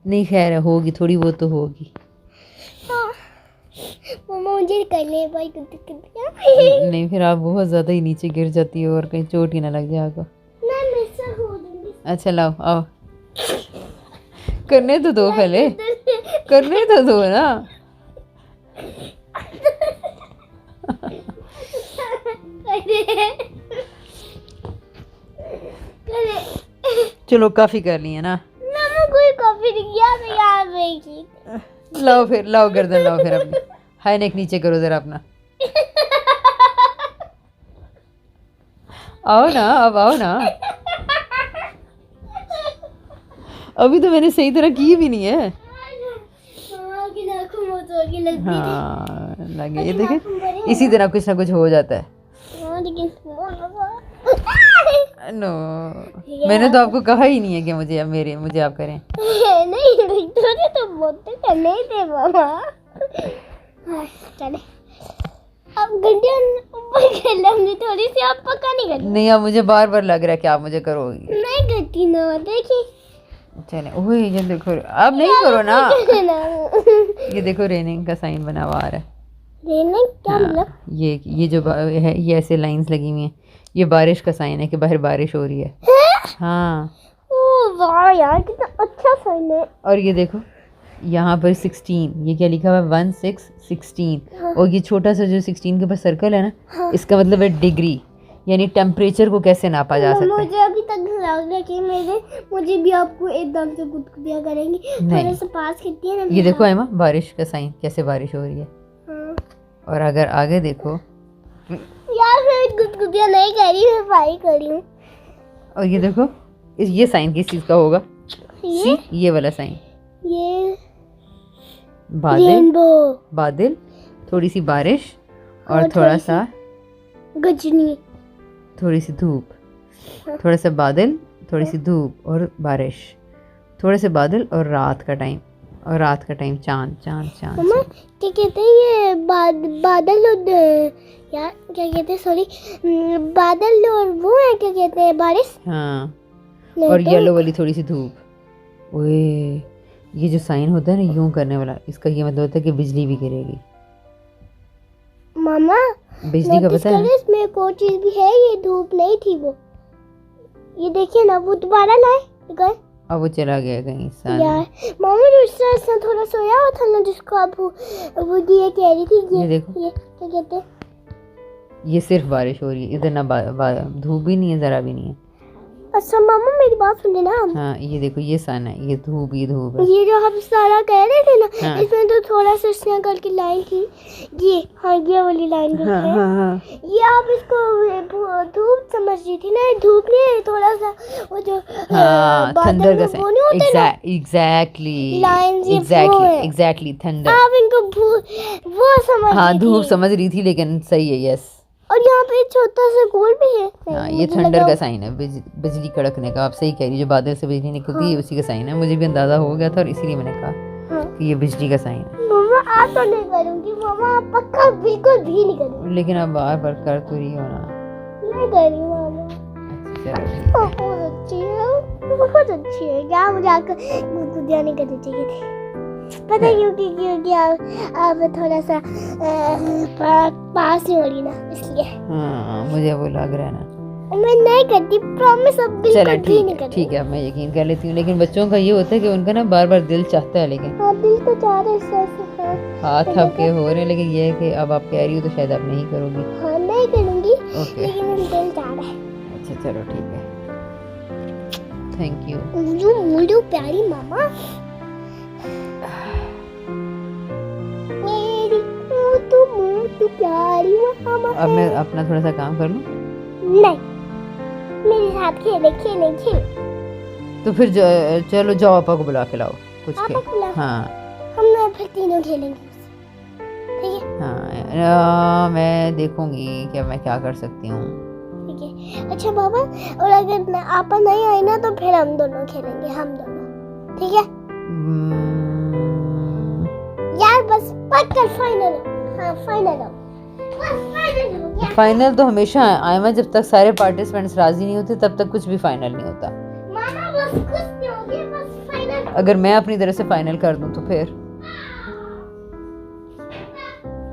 नहीं खैर है, होगी थोड़ी बहुत तो होगी। हाँ। मम्मा मुझे कर ले भाई गुदगुदिया। नहीं फिर आप बहुत ज़्यादा ही नीचे गिर जाती हो और कहीं चोट ही ना लग जाए आपको। मैं मिस्टर हो दूंगी। अच्छा लाओ आओ, करने तो दो पहले, करने तो दो ना। चलो काफ़ी कर लिए ना। मम्मा कोई कॉफी नहीं किया, मैं यहाँ बैठी। लाओ फिर, लाओ गर्दन लाओ फिर अपनी, हाई नेक नीचे करो ज़रा अपना। आओ ना, अब आओ ना। अभी तो मैंने सही तरह की भी नहीं है। हाँ लगे, ये देखें इसी तरह कुछ ना कुछ हो जाता है। नो, मैंने तो आपको कहा ही नहीं है कि मुझे आप करें। नहीं तो बोलते करने ही थे मामा। चले अब घंटे ऊपर कर लेंगे, थोड़ी सी आप पक्का नहीं कर। नहीं अब मुझे बार बार लग रहा है कि आप मुझे करोगी। नहीं करती ना, देखिए। चले ओए ये देखो, अब नहीं करो ना। ये देखो रेनिंग का साइन बना हुआ आ रहा है। रेनिंग क्या मतलब? हाँ, ये जो है ये ऐसे लाइंस लगी हुई हैं, ये बारिश का साइन है कि बाहर बारिश हो रही है। हाँ ओह वाह यार, कितना अच्छा साइन है। और ये देखो यहाँ पर 16, ये क्या लिखा हुआ है 1 6 16। और ये छोटा सा जो 16 के ऊपर सर्कल है ना, इसका मतलब है डिग्री, यानी टेम्परेचर को कैसे नापा जा सकता है। मुझे अभी तक लग रहा है कि मुझे भी आपको एकदम से गुदगुदिया करेंगी। थोड़ा सा पास खींचती है ना। ये देखो एमा, बारिश का साइन, कैसे बारिश हो रही है। हाँ। और अगर आगे देखो यार मैं गुदगुदिया नहीं कर रही, मैं पाई कर रही हूँ। और ये देखो ये साइन किस चीज़ का होगा? ये वाला साइन, ये बादल, रेनबो, बादल, थोड़ी सी बारिश और थोड़ा सा गजनी, थोड़ी सी धूप, थोड़ा सा बादल, थोड़ी सी धूप और बारिश, थोड़े से बादल और रात का टाइम, और रात का टाइम चांद चांद चांद। मम्मा क्या कहते हैं ये बादल और यार क्या कहते हैं, सॉरी, बादल और वो है क्या कहते हैं, बारिश। हाँ और येलो वाली थोड़ी सी धूप। ओए ये जो साइन होता है ना यूं करने वाला, इसका ये मतलब होता है कि बिजली भी गिरेगी। मामा बिजली का पता है? इसमें एक और चीज भी है, ये धूप नहीं थी वो, ये देखिए ना, वो दोबारा लाए। अब वो चला गया कहीं साल। यार मामा जो इस तरह से थोड़ा सोया हुआ था ना, जिसको आप वो ये कह रही थी, ये देखो, ये क्या कहते हैं, ये सिर्फ बारिश हो रही है, इधर ना धूप भी नहीं है, जरा भी नहीं है। अच्छा मामा मेरी बात सुनिए ना। हाँ ये देखो ये सन है, ये धूप है। ये जो हम सारा कह रहे थे ना, हाँ। इसमें तो थोड़ा सा स्नैगल की लाइन थी, ये वाली लाइन जो हाँ, है, हाँ, हाँ। ये आप इसको धूप समझ रही थी ना, धूप नहीं है, थोड़ा सा वो जो हाँ थंडर का वो नहीं होते ना एग्जैक्टली लाइंस, ये वो है। Exactly thunder. आप इनको वो समझ हाँ रही धूप थी। समझ रही थी, लेकिन सही है, यस। और यहाँ पे एक छोटा सा गोल भी है। हाँ ये थंडर का साइन है, बिजली कड़कने का। आप सही कह रही, जो बादल से बिजली निकलती है उसी का साइन है। मुझे भी अंदाजा हो गया था और इसीलिए मैंने कहा कि ये बिजली का साइन है। मम्मा आप तो नहीं करूँगी, मम्मा आप पक्का बिल्कुल भी नहीं करूँगी। लेकिन आप बार बार कर तो रही हो ना। नहीं कर रही मामा। चलो ठीक है। बहुत अच्छी है, बहुत अच्छी है। क्या मुझे आपको गुदगुदिया नहीं करनी चाहिए थी, पता है क्योंकि आप थोड़ा सा पास नहीं हो रही ना, इसलिए। हाँ मुझे वो लग रहा है ना। मैं नहीं करती, प्रॉमिस अब बिल्कुल चलो भी नहीं करती। ठीक है, मैं यकीन कर लेती हूँ, लेकिन बच्चों का ये होता है कि उनका ना बार बार दिल चाहता है, लेकिन हाँ दिल तो चाह रहा है इससे, हाँ हाथ आपके हो रहे हैं, लेकिन ये है कि अब आप कह रही हो तो शायद आप नहीं करोगी। हाँ नहीं करूँगी, ओके, लेकिन दिल चाह रहा है। अच्छा चलो ठीक है, थैंक यू। जो मुझे प्यारी मामा, मेरी तू प्यारी मामा। अब मैं अपना थोड़ा सा काम कर लूँ? नहीं, मेरे साथ खेले खेले खेले। तो फिर चलो जाओ, पापा को बुला के लाओ कुछ पापा को खेल। बुला- हाँ हम ना फिर तीनों खेलेंगे, ठीक है? हाँ, मैं देखूंगी कि मैं क्या कर सकती हूँ। ठीक है। अच्छा बाबा, और अगर आपा नहीं आए ना तो फिर हम दोनों खेलेंगे, हम दोनों, ठीक है? यार बस पक्का फाइनल हो। हाँ फाइनल हो, बस फाइनल हो गया। फाइनल तो हमेशा आयमा, जब तक सारे पार्टिसिपेंट्स राजी नहीं होते तब तक कुछ भी फाइनल नहीं होता। मामा बस कुछ नहीं हो गया, बस फाइनल। अगर मैं अपनी तरफ से फाइनल कर दूं तो फिर